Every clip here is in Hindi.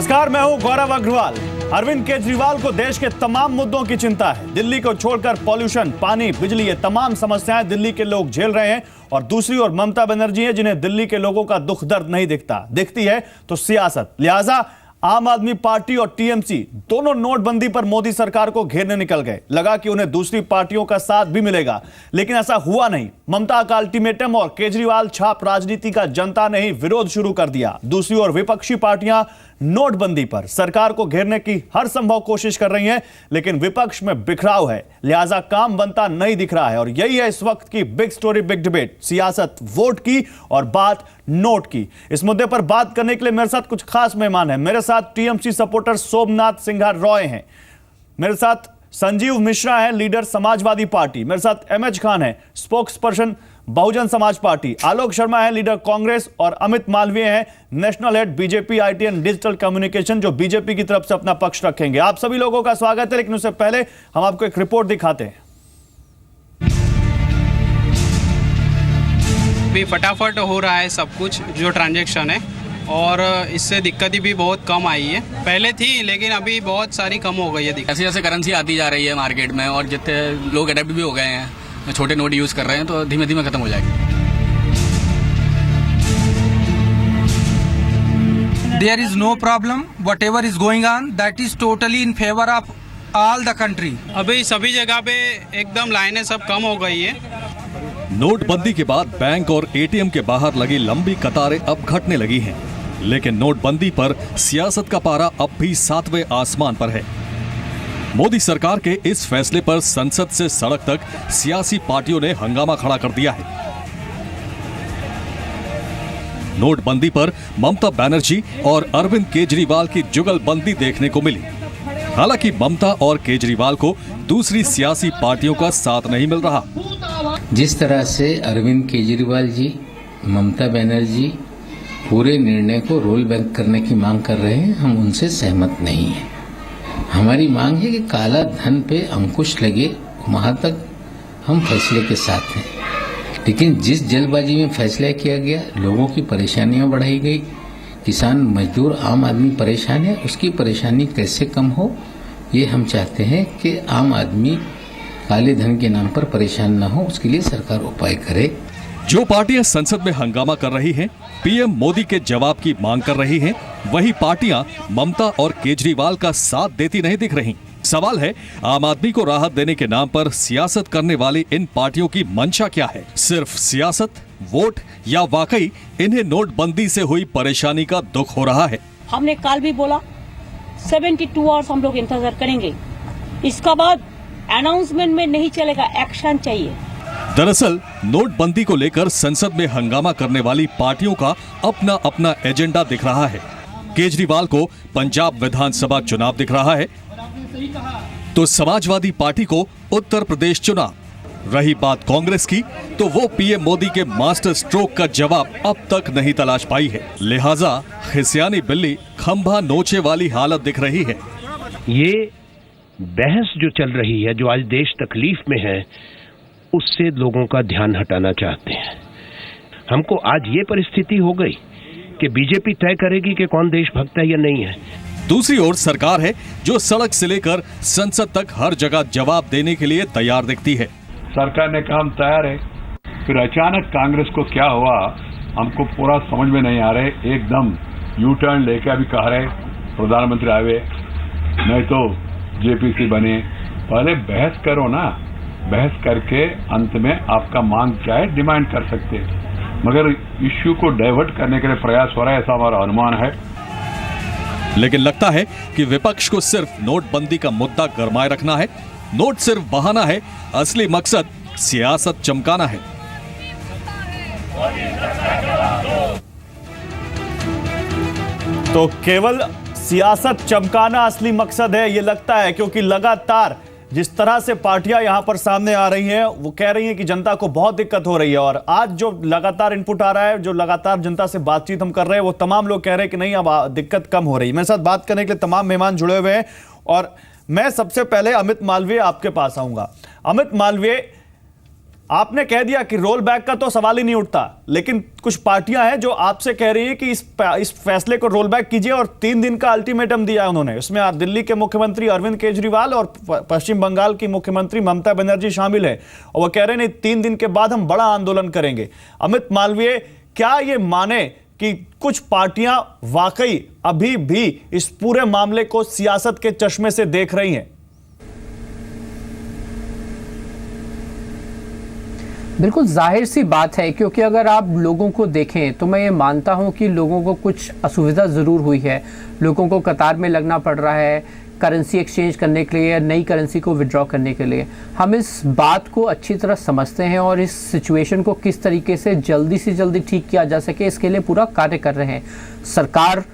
नमस्कार, मैं हूं गौरव अग्रवाल। अरविंद केजरीवाल को देश के तमाम मुद्दों की चिंता है। दिल्ली को छोड़कर पॉल्यूशन, पानी, बिजली, ये तमाम समस्याएं दिल्ली के लोग झेल रहे हैं। और दूसरी ओर ममता बनर्जी है, जिन्हें दिल्ली के लोगों का दुख दर्द नहीं दिखती है तो सियासत। लिहाजा आम आदमी पार्टी और टीएमसी दोनों नोटबंदी पर मोदी सरकार को घेरने निकल गए। लगा कि उन्हें दूसरी पार्टियों का साथ भी मिलेगा, लेकिन ऐसा हुआ नहीं। ममता का अल्टीमेटम और केजरीवाल छाप राजनीति का जनता ने ही विरोध शुरू कर दिया। दूसरी ओर विपक्षी पार्टियां नोटबंदी पर सरकार को घेरने की हर संभव कोशिश कर रही हैं, लेकिन विपक्ष में बिखराव है, लिहाजा काम बनता नहीं दिख रहा है। और यही है इस वक्त की बिग स्टोरी, बिग डिबेट। सियासत वोट की और बात नोट की। इस मुद्दे पर बात करने के लिए मेरे साथ कुछ खास मेहमान हैं। मेरे साथ टीएमसी सपोर्टर सोमनाथ सिंघा रॉय हैं, मेरे साथ संजीव मिश्रा हैं, लीडर समाजवादी पार्टी, मेरे साथ एमएच खान है, spokes person Bahujan Samaj party, Alok Sharma है, लीडर कांग्रेस, और अमित मालवीय हैं, national head BJP IT and digital communication, जो बीजेपी की तरफ से अपना पक्ष रखेंगे। आप सभी लोगों का स्वागत है, लेकिन उससे पहले हम आपको एक रिपोर्ट दिखाते हैं। भी फटाफट हो रहा है सब कुछ जो ट्रांजैक्शन है, और इससे दिक्कतें भी बहुत कम आई है। पहले थी लेकिन अभी बहुत सारी कम हो गई है। जैसे जैसे करेंसी आती जा रही है मार्केट में और जितने लोग अडेप्ट भी हो गए हैं, छोटे नोट यूज़ कर रहे हैं, तो धीमे धीमे खत्म हो जाएगी। There is no problem. Whatever is going on, that is totally in favor of all the country. अभी सभी जगह पे एकदम लाइनें सब कम हो गई है। नोटबंदी के बाद बैंक और एटीएम के बाहर लगी लंबी कतारें अब घटने लगी हैं, लेकिन नोटबंदी पर सियासत का पारा अब भी 7वें आसमान पर है। मोदी सरकार के इस फैसले पर संसद से सड़क तक सियासी पार्टियों ने हंगामा खड़ा कर दिया है। नोटबंदी पर ममता बनर्जी और अरविंद केजरीवाल की जुगलबंदी देखने को मिली। हालांकि ममता और केजरीवाल को दूसरी सियासी पार्टियों का साथ नहीं मिल रहा। जिस तरह से अरविंद केजरीवाल जी, ममता बनर्जी पूरे निर्णय को रोल बैक करने की मांग कर रहे हैं, हम उनसे सहमत नहीं हैं। हमारी मांग है कि काला धन पे अंकुश लगे, वहां तक हम फैसले के साथ हैं। लेकिन जिस जल्दबाजी में फैसला किया गया, लोगों की परेशानियां बढ़ाई गई, किसान, मजदूर, आम आदमी परेशान है, उसकी परेशानी कैसे कम हो, ये हम चाहते हैं कि आम आदमी काले धन के नाम पर परेशान न हो, उसके लिए सरकार उपाय करे। जो पार्टियां संसद में हंगामा कर रही हैं, पीएम मोदी के जवाब की मांग कर रही हैं, वही पार्टियां ममता और केजरीवाल का साथ देती नहीं दिख रही। सवाल है, आम आदमी को राहत देने के नाम पर सियासत करने वाली इन पार्टियों की मंशा क्या है? सिर्फ सियासत, वोट, या वाकई इन्हें नोटबंदी से हुई परेशानी का दुख हो रहा है? हमने कल भी बोला 72 आवर्स हम लोग इंतजार करेंगे, इसका बाद अनाउंसमेंट में नहीं चलेगा, एक्शन चाहिए। दरअसल नोटबंदी को लेकर संसद में हंगामा करने वाली पार्टियों का अपना अपना एजेंडा दिख रहा है। केजरीवाल को पंजाब विधानसभा चुनाव दिख रहा है, तो समाजवादी पार्टी को उत्तर प्रदेश चुनाव। रही बात कांग्रेस की, तो वो पीएम मोदी के मास्टर स्ट्रोक का जवाब अब तक नहीं तलाश पाई है। लिहाजा खिसियानी बिल्ली खंभा नोचे वाली हालत दिख रही है। ये बहस जो चल रही है, जो आज देश तकलीफ में है, उससे लोगों का ध्यान हटाना चाहते हैं। हमको आज ये परिस्थिति हो गई कि बीजेपी तय करेगी कि कौन देशभक्त है या नहीं है। दूसरी ओर सरकार है जो सड़क से लेकर संसद तक हर जगह जवाब देने के लिए तैयार दिखती है। सरकार ने कहा हम तैयार है, फिर अचानक कांग्रेस को क्या हुआ हमको पूरा समझ में नहीं आ रहे। एकदम यू टर्न लेके अभी कह रहे प्रधानमंत्री आवे, नहीं तो जेपीसी बने। पहले बहस करो ना, बहस करके अंत में आपका मांग क्या है डिमांड कर सकते हैं, मगर इश्यू को डाइवर्ट करने के लिए प्रयास हो रहा है, ऐसा हमारा अनुमान है। लेकिन लगता है कि विपक्ष को सिर्फ नोटबंदी का मुद्दा गरमाए रखना है। नोट सिर्फ बहाना है, असली मकसद सियासत चमकाना है। तो केवल सियासत चमकाना असली मकसद है, ये लगता है, क्योंकि लगातार जिस तरह से पार्टियां यहां पर सामने आ रही हैं, वो कह रही हैं कि जनता को बहुत दिक्कत हो रही है। और आज जो लगातार इनपुट आ रहा है, जो लगातार जनता से बातचीत हम कर रहे हैं, वो तमाम लोग कह रहे हैं कि नहीं, अब दिक्कत कम हो रही है। मेरे साथ बात करने के लिए तमाम मेहमान जुड़े हुए हैं, और मैं सबसे पहले अमित मालवीय आपके पास आऊंगा। अमित मालवीय, आपने कह दिया कि रोल बैक का तो सवाल ही नहीं उठता, लेकिन कुछ पार्टियां हैं जो आपसे कह रही हैं कि इस फैसले को रोल बैक कीजिए, और 3 दिन का अल्टीमेटम दिया है उन्होंने। उसमें दिल्ली के मुख्यमंत्री अरविंद केजरीवाल और पश्चिम बंगाल की मुख्यमंत्री ममता बनर्जी शामिल है, और वो कह रहे हैं 3 दिन के बाद हम बड़ा आंदोलन करेंगे। अमित मालवीय, क्या ये माने कि कुछ पार्टियां वाकई अभी भी इस पूरे मामले को सियासत के चश्मे से देख रही हैं? बिल्कुल जाहिर सी बात है, क्योंकि अगर आप लोगों को देखें तो मैं ये मानता हूं कि लोगों को कुछ असुविधा ज़रूर हुई है। लोगों को कतार में लगना पड़ रहा है करेंसी एक्सचेंज करने के लिए या नई करेंसी को विड्रॉ करने के लिए। हम इस बात को अच्छी तरह समझते हैं और इस सिचुएशन को किस तरीके से जल्दी से जल्दी ठीक किया जा सके इसके लिए पूरा कार्य कर रहे हैं। सरकार,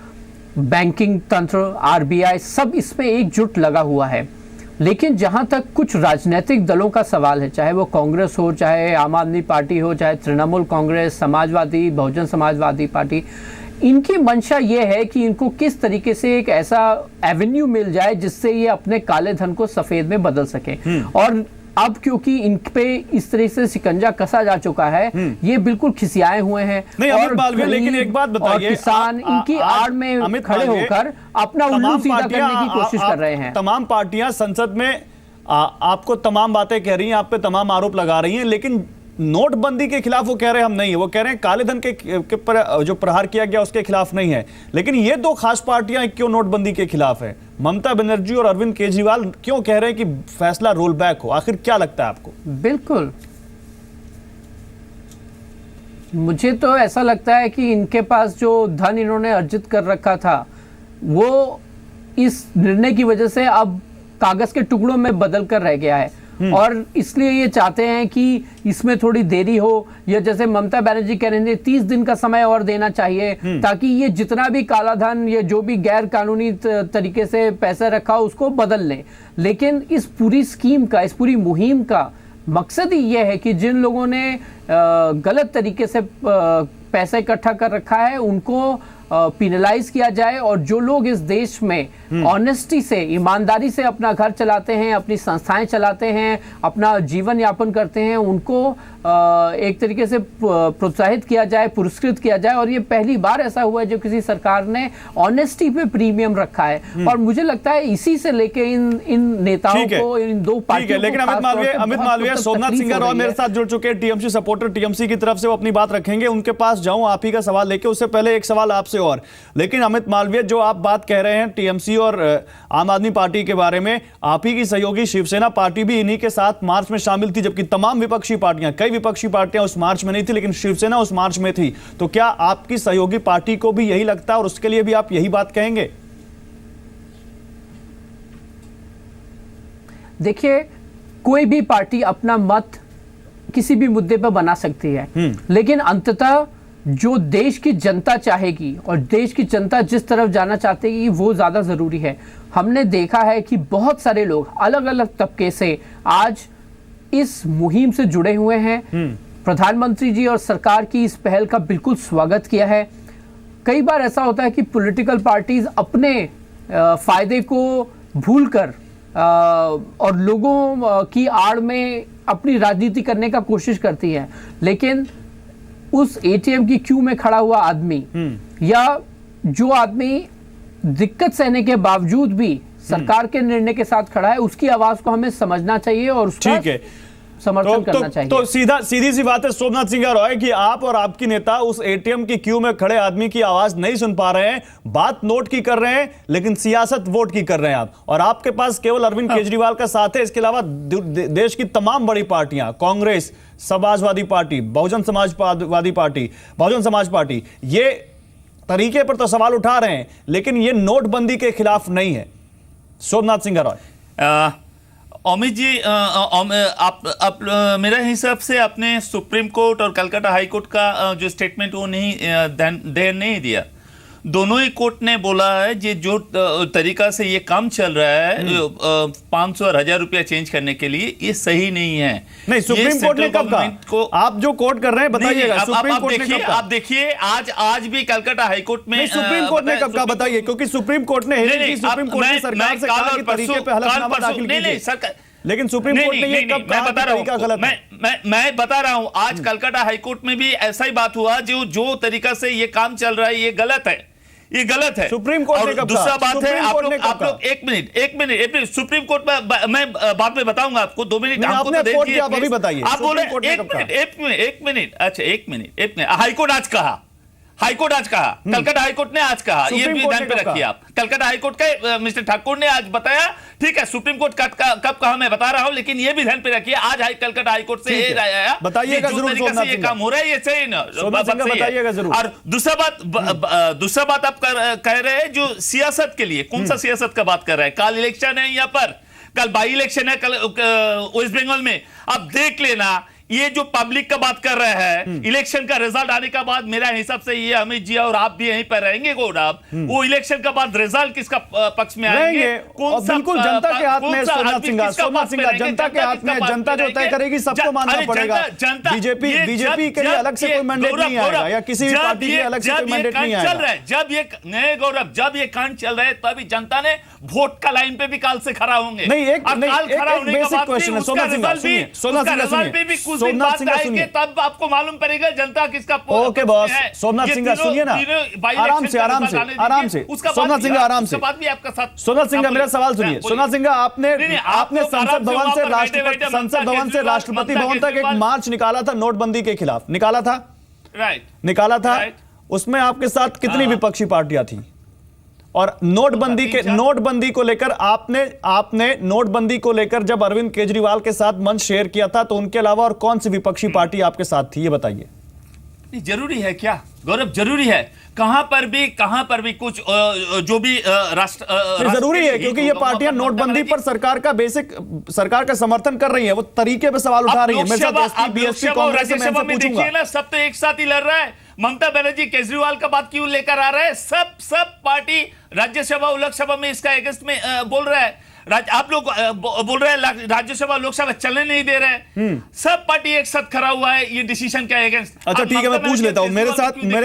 बैंकिंग तंत्र, RBI सब इसमें एकजुट लगा हुआ है। लेकिन जहां तक कुछ राजनीतिक दलों का सवाल है, चाहे वो कांग्रेस हो, चाहे आम आदमी पार्टी हो, चाहे तृणमूल कांग्रेस, समाजवादी, बहुजन समाजवादी पार्टी, इनकी मंशा ये है कि इनको किस तरीके से एक ऐसा एवेन्यू मिल जाए जिससे ये अपने काले धन को सफेद में बदल सके। और अब क्योंकि इन पे इस तरह से शिकंजा कसा जा चुका है, ये बिल्कुल खिसियाए हुए हैं। नहीं अमित मालवीय, लेकिन एक बात बताइए, किसान इनकी आड़ में खड़े होकर अपना उल्लू सीधा करने की कोशिश कर रहे हैं। तमाम पार्टियां संसद में आपको तमाम बातें कह रही हैं, आप पे तमाम आरोप लगा रही हैं, लेकिन नोटबंदी के खिलाफ वो कह रहे हैं हम नहीं है। वो कह रहे हैं काले धन के पर जो प्रहार किया गया उसके खिलाफ नहीं है। लेकिन ये 2 खास पार्टियां क्यों नोटबंदी के खिलाफ है? ममता बनर्जी और अरविंद केजरीवाल क्यों कह रहे हैं कि फैसला रोल बैक हो? आखिर क्या लगता है आपको? बिल्कुल, मुझे तो ऐसा लगता है कि इनके पास जो धन इन्होंने अर्जित कर रखा था वो इस निर्णय की वजह से अब कागज के टुकड़ों में बदल कर रह गया है, और इसलिए ये चाहते हैं कि इसमें थोड़ी देरी हो, या जैसे ममता बनर्जी कह रहे हैं 30 दिन का समय और देना चाहिए ताकि ये जितना भी काला धन या जो भी गैर कानूनी तरीके से पैसे रखा हो उसको बदल लें। लेकिन इस पूरी स्कीम का, इस पूरी मुहिम का मकसद ही ये है कि जिन लोगों ने गलत तरीके से पैसा इकट्ठा कर रखा है उनको पिनलाइज किया जाए, और जो लोग इस देश में ऑनेस्टी से, ईमानदारी से अपना घर चलाते हैं, अपनी संस्थाएं चलाते हैं, अपना जीवन यापन करते हैं, उनको एक तरीके से प्रोत्साहित किया जाए, पुरस्कृत किया जाए। और ये पहली बार ऐसा हुआ है जो किसी सरकार ने ऑनेस्टी पे प्रीमियम रखा है, और मुझे लगता है इसी से लेके इन नेताओं को, इन 2 पार्टियों को। लेकिन अमित मालवीय, सोमनाथ सिंह और मेरे साथ जुड़ चुके हैं टीएमसी सपोर्टर, टीएमसी की तरफ से वो अपनी बात रखेंगे। उनके पास जाऊं आप ही का सवाल लेके, उससे पहले एक सवाल आपसे और। लेकिन अमित मालवीय, जो आप बात कह रहे हैं टीएमसी और आम आदमी पार्टी के बारे में, आप ही की सहयोगी शिवसेना पार्टी भी इन्हीं के साथ मार्च में शामिल थी, जबकि तमाम विपक्षी पार्टियां, कई विपक्षी पार्टियां उस मार्च में नहीं थी, लेकिन शिवसेना उस मार्च में थी। तो क्या आपकी सहयोगी पार्टी को भी यही लगता है और उसके लिए भी आप यही बात कहेंगे? देखिए, कोई भी पार्टी अपना मत किसी भी मुद्दे पर बना सकती है, लेकिन अंततः जो देश की जनता चाहेगी और देश की जनता जिस तरफ जाना चाहती है वो ज्यादा जरूरी है। हमने देखा है कि बहुत सारे लोग अलग अलग तबके से आज इस मुहिम से जुड़े हुए हैं। प्रधानमंत्री जी और सरकार की इस पहल का बिल्कुल स्वागत किया है। कई बार ऐसा होता है कि पॉलिटिकल पार्टीज अपने फायदे को भूलकर और लोगों की आड़ में अपनी राजनीति करने का कोशिश करती है, लेकिन उस एटीएम की क्यू में खड़ा हुआ आदमी या जो आदमी दिक्कत सहने के बावजूद भी सरकार के निर्णय के साथ खड़ा है, उसकी आवाज को हमें समझना चाहिए और उसका समर्थन करना चाहिए। तो सीधी सी बात है सोमनाथ सिंह रॉय कि आप और आपकी नेता उस एटीएम की क्यू में खड़े आदमी की आवाज नहीं सुन पा रहे हैं। बात नोट की कर रहे हैं, लेकिन सियासत वोट की कर रहे हैं आप। और आपके पास केवल अरविंद केजरीवाल का साथ है, इसके अलावा देश की तमाम बड़ी पार्टियां, कांग्रेस, समाजवादी पार्टी, बहुजन समाज पार्टी, ये तरीके पर तो सवाल उठा रहे हैं, लेकिन ये नोटबंदी के खिलाफ नहीं है। सोमनाथ सिंह रॉय। अमित जी, आप मेरे हिसाब से आपने सुप्रीम कोर्ट और कलकत्ता हाई कोर्ट का जो स्टेटमेंट वो नहीं ध्यान नहीं दिया। दोनों ही कोर्ट ने बोला है कि जो तरीका से ये काम चल रहा है 500 और 1000 रुपया चेंज करने के लिए, ये सही नहीं है। नहीं, सुप्रीम कोर्ट ने कब कहा? आप जो कोर्ट कर रहे हैं बताइएगा। आप देखिए आज भी कलकत्ता हाई कोर्ट में सुप्रीम कोर्ट ने कब कहा बताइए, क्योंकि सुप्रीम कोर्ट ने सुप्रीम कोर्ट ने सरकार से कहा कि तरीके पे हलफनामा दाखिल कीजिए। लेकिन सुप्रीम कोर्ट ने ये कब कहा कि तरीका गलत है? मैं बता रहा हूं, आज कलकत्ता हाईकोर्ट में भी ऐसा ही बात हुआ, जो तरीका से ये काम चल रहा है ये गलत है, ये गलत है। सुप्रीम कोर्ट ने कब दूसरा कहा? बात है, सुप्रीम आप कोर्ट ने लोग कब कहा? एक मिनट सुप्रीम कोर्ट में मैं बाद में बताऊंगा आपको, 2 मिनट नहीं, हमको तो आपने दे कोर्ट दीजिए, किया, आप अभी please। बताइए, आप बोले सुप्रीम कोर्ट ने कब कहा? एक मिनट हाईकोर्ट आज कहा, हाईकोर्ट आज कहा, कलकत्ता हाईकोर्ट ने आज कहा, ये सुप्रीम भी कोर्ट ध्यान ने पे कब रखिए कहा? आप। कलकत्ता हाईकोर्ट के मिस्टर ठाकुर ने आज बताया, ठीक है, सुप्रीम कोर्ट कब कहा मैं बता रहा हूं, लेकिन ये भी ध्यान पे रखिए आज कलकत्ता हाईकोर्ट से ये राय आया, बताइएगा जो जरूर तरीका सोमनाथ से ये सिंह काम हो रहा है ये सही ना, सोमनाथ सिंह बताइएगा जरूर। और दूसरा बात आप कह रहे हैं जो सियासत के लिए, कौन सा सियासत का बात कर रहे हैं? कल इलेक्शन है, यहाँ पर कल बाई इलेक्शन है, कल वेस्ट बंगाल में, अब देख लेना ये जो पब्लिक का बात कर रहे हैं, इलेक्शन का रिजल्ट आने का बाद मेरा हिसाब से ये अमित जी और आप भी यहीं पर रहेंगे गौरव, वो इलेक्शन का बाद रिजल्ट किसका पक्ष में आएंगे, और बिल्कुल जनता के हाथ में, सोमनाथ सिंह जनता के हाथ में, जनता जो तय करेगी सबको मानना पड़ेगा। बीजेपी के लिए अलग से कोई मैंडेट नहीं आएगा, या किसी भी पार्टी के लिए अलग से कोई मैंडेट नहीं आएगा। जब ये नए गौरव, जब ये कांड चल रहे तभी जनता ने वोट का लाइन पे भी काल से खड़ा होंगे। नहीं, एक बेसिक क्वेश्चन है सोमनाथ सिंह, सोमनाथ सिंह सुनिए, तब आपको मालूम पड़ेगा जनता किसका। ओके बॉस, सोमनाथ सिंह सुनिए ना, आराम से सोमनाथ सिंह आराम से, सोमनाथ सिंह मेरा सवाल सुनिए। सोमनाथ सिंह आपने संसद भवन से राष्ट्रपति भवन तक एक मार्च निकाला था नोटबंदी के खिलाफ, निकाला था, निकाला था, उसमें आपके साथ कितनी विपक्षी पार्टियां थी? और नोटबंदी को लेकर आपने नोटबंदी को लेकर जब अरविंद केजरीवाल के साथ मंच शेयर किया था तो उनके अलावा और कौन सी विपक्षी पार्टी आपके साथ थी, ये बताइए। नहीं, जरूरी है क्या गौरव? जरूरी है, कहां पर भी कुछ जो भी राष्ट्र जरूरी है, क्योंकि ये पार्टियां नोटबंदी पर सरकार का समर्थन कर रही है, वो तरीके पे सवाल उठा रही है। मेरे साथ एसपी, बीएसपी, कांग्रेस में पूछूंगा ना, सब तो एक साथ ही लड़ रहा है। ममता बनर्जी केजरीवाल का बात क्यों लेकर आ रहा है? सब पार्टी राज्यसभा और लोकसभा में इसका अगेंस्ट में बोल रहा है। आप लोग बोल रहे हैं राज्यसभा लोकसभा चलने नहीं दे रहे हैं, सब पार्टी एक साथ खड़ा हुआ है ये डिसीजन के अगेंस्ट। अच्छा ठीक है, मैं पूछ लेता हूं, मेरे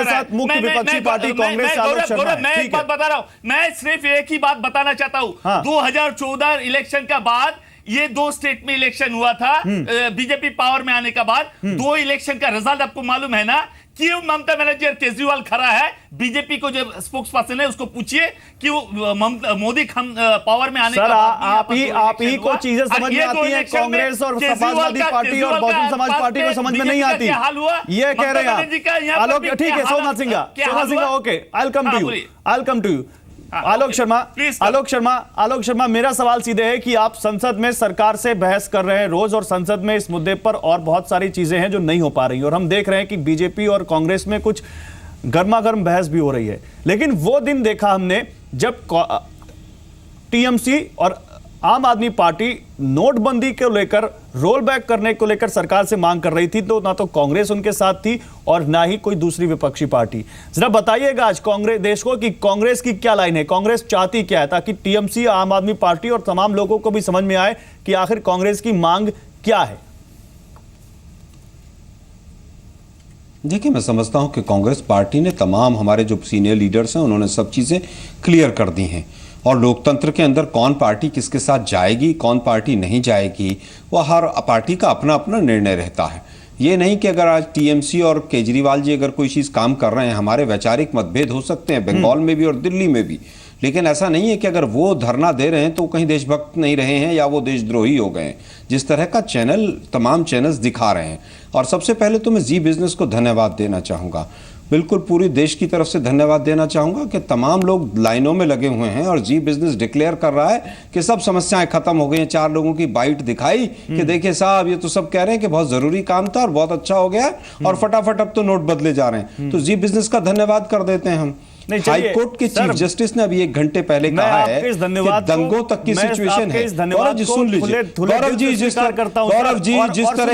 साथ मुख्य विपक्षी पार्टी कांग्रेस आलोक शर्मा है। मैं एक बात बता रहा हूं, मैं सिर्फ एक ही बात बताना चाहता हूं। 2014 इलेक्शन का बाद ये 2 स्टेट में इलेक्शन हुआ था, बीजेपी पावर में आने के बाद 2 इलेक्शन का रिजल्ट आपको मालूम है ना? क्यों ममता बनर्जी और केजरीवाल खड़ा है? बीजेपी को जो स्पोक्स पर्सन है उसको पूछिए कि मोदी पावर में आने सर, आप ही को चीजें समझ में आती हैं, कांग्रेस और समाजवादी पार्टी और बहुजन समाज पार्टी को समझ में नहीं आती, ये कह रहे हैं आलोक। ठीक है Somnath Singh, okay, I will come to you. Alok Sharma, मेरा सवाल सीधे है कि आप संसद में सरकार से बहस कर रहे हैं रोज, और संसद में इस मुद्दे पर और बहुत सारी चीजें हैं जो नहीं हो पा रही, और हम देख रहे हैं कि बीजेपी और कांग्रेस में कुछ गर्मा गर्म बहस भी हो रही है। लेकिन वो दिन देखा हमने जब टीएमसी और आम आदमी पार्टी नोटबंदी को लेकर रोल बैक करने को लेकर सरकार से मांग कर रही थी, तो ना तो कांग्रेस उनके साथ थी और ना ही कोई दूसरी विपक्षी पार्टी। जरा बताइएगा आज कांग्रेस देश को कि कांग्रेस की क्या लाइन है, कांग्रेस चाहती क्या है, ताकि टीएमसी, आम आदमी पार्टी और तमाम लोगों को भी समझ में आए कि आखिर कांग्रेस की मांग क्या है। देखिए, मैं समझता हूं कि कांग्रेस पार्टी ने तमाम हमारे जो सीनियर लीडर्स हैं उन्होंने सब चीजें क्लियर कर दी हैं, और लोकतंत्र के अंदर कौन पार्टी किसके साथ जाएगी, कौन पार्टी नहीं जाएगी, वह हर पार्टी का अपना अपना निर्णय रहता है। ये नहीं कि अगर आज टीएमसी और केजरीवाल जी अगर कोई चीज़ काम कर रहे हैं, हमारे वैचारिक मतभेद हो सकते हैं बंगाल में भी और दिल्ली में भी, लेकिन ऐसा नहीं है कि अगर वो धरना दे रहे हैं तो कहीं देशभक्त नहीं रहे हैं या वो देशद्रोही हो गए हैं। जिस तरह का चैनल तमाम चैनल्स दिखा रहे हैं, और सबसे पहले तो मैं जी बिजनेस को धन्यवाद देना चाहूँगा, बिल्कुल पूरी देश की तरफ से धन्यवाद देना चाहूंगा कि तमाम लोग लाइनों में लगे हुए हैं और जी बिजनेस डिक्लेयर कर रहा है कि सब समस्याएं खत्म हो गई हैं। 4 लोगों की बाइट दिखाई कि देखिए साहब, ये तो सब कह रहे हैं कि बहुत जरूरी काम था और बहुत अच्छा हो गया और फटाफट अब तो नोट बदले जा रहे हैं। तो जी बिजनेस का धन्यवाद कर देते हैं हम। हाई कोर्ट के चीफ जस्टिस ने अभी 1 घंटे पहले कहा है कि दंगों तक की सिचुएशन है। गौरव जी सुन लीजिए, गौरव जी जिस तरह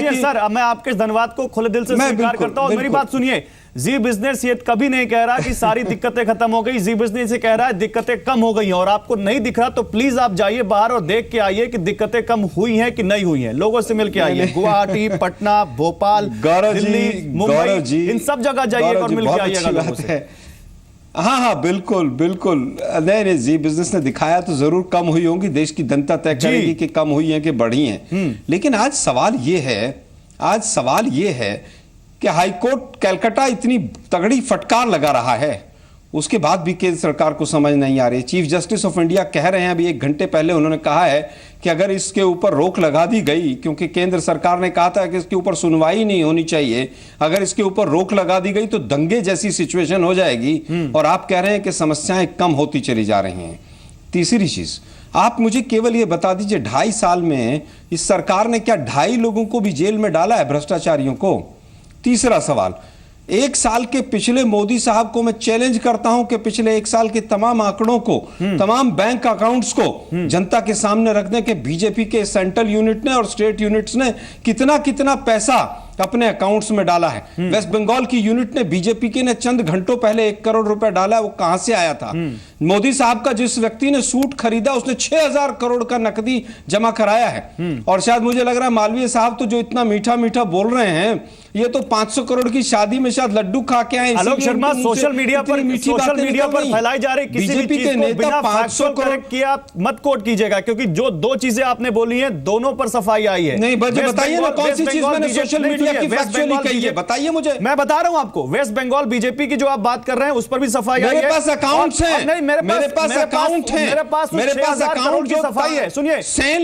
की, सर मैं आपके धन्यवाद को खुले दिल से स्वीकार करता हूं। मेरी बात सुनिए, जी बिजनेस ये कभी नहीं कह रहा कि सारी दिक्कतें खत्म हो गई, जी बिजनेस ये कह रहा है दिक्कतें कम हो गई हैं, और आपको नहीं दिख रहा तो प्लीज आप जाइए बाहर और देख के आइए कि दिक्कतें कम हुई हैं कि नहीं हुई हैं। लोगों से मिल के आइए, गुवाहाटी, पटना, भोपाल, दिल्ली, मुंबई, इन सब जगह जाइएगा और मिल के आइएगा लोगों से। हाँ हाँ बिल्कुल बिल्कुल। नहीं नहीं जी, बिजनेस ने दिखाया तो जरूर कम हुई होंगी, देश की जनता तय करेगी कि कम हुई है कि बढ़ी है। लेकिन आज सवाल ये है कि हाईकोर्ट कलकत्ता इतनी तगड़ी फटकार लगा रहा है, उसके बाद भी केंद्र सरकार को समझ नहीं आ रही। चीफ जस्टिस ऑफ इंडिया कह रहे हैं, अभी 1 घंटे पहले उन्होंने कहा है कि अगर इसके ऊपर रोक लगा दी गई, क्योंकि केंद्र सरकार ने कहा था कि इसके ऊपर सुनवाई नहीं होनी चाहिए, अगर इसके ऊपर रोक लगा दी गई तो दंगे जैसी सिचुएशन हो जाएगी। और आप कह रहे हैं कि समस्याएं कम होती चली जा रही हैं। तीसरी चीज, आप मुझे केवल ये बता दीजिए, 2.5 साल में इस सरकार ने क्या 2.5 लोगों को भी जेल में डाला है, भ्रष्टाचारियों को? तीसरा सवाल, 1 साल के पिछले मोदी साहब को मैं चैलेंज करता हूं कि पिछले 1 साल के तमाम आंकड़ों को, तमाम बैंक अकाउंट्स को जनता के सामने रखने के बीजेपी के सेंट्रल यूनिट ने और स्टेट यूनिट्स ने कितना कितना पैसा अपने अकाउंट्स में डाला है। वेस्ट बंगाल की यूनिट ने, बीजेपी के ने चंद घंटों पहले 1 करोड़ रुपए डाला है, वो कहां से आया था? मोदी साहब का जिस व्यक्ति ने सूट खरीदा उसने 6000 करोड़ का नकदी जमा कराया है। और शायद मुझे लग रहा है मालवीय साहब तो जो इतना मीठा मीठा बोल रहे हैं, ये तो 500 करोड़ की शादी में शायद लड्डू खा के आए। आलोक शर्मा, सोशल मीडिया पर फैलाई जा रही किसी भी चीज को बिना 500 करोड़ किया मत कोट कीजिएगा, क्योंकि जो 2 चीजें आपने बोली हैं दोनों पर सफाई आई है। नहीं बताइए ना, कौन सी चीज मैंने सोशल मीडिया की फैक्चुअली कही है, बताइए मुझे। मैं बता रहा हूं आपको, वेस्ट बंगाल बीजेपी की जो आप बात कर रहे हैं उस पर भी सफाई आई है। मेरे पास अकाउंट्स हैं, नहीं मेरे पास अकाउंट है, मेरे पास अकाउंट की सफाई है। सुनिए, सेन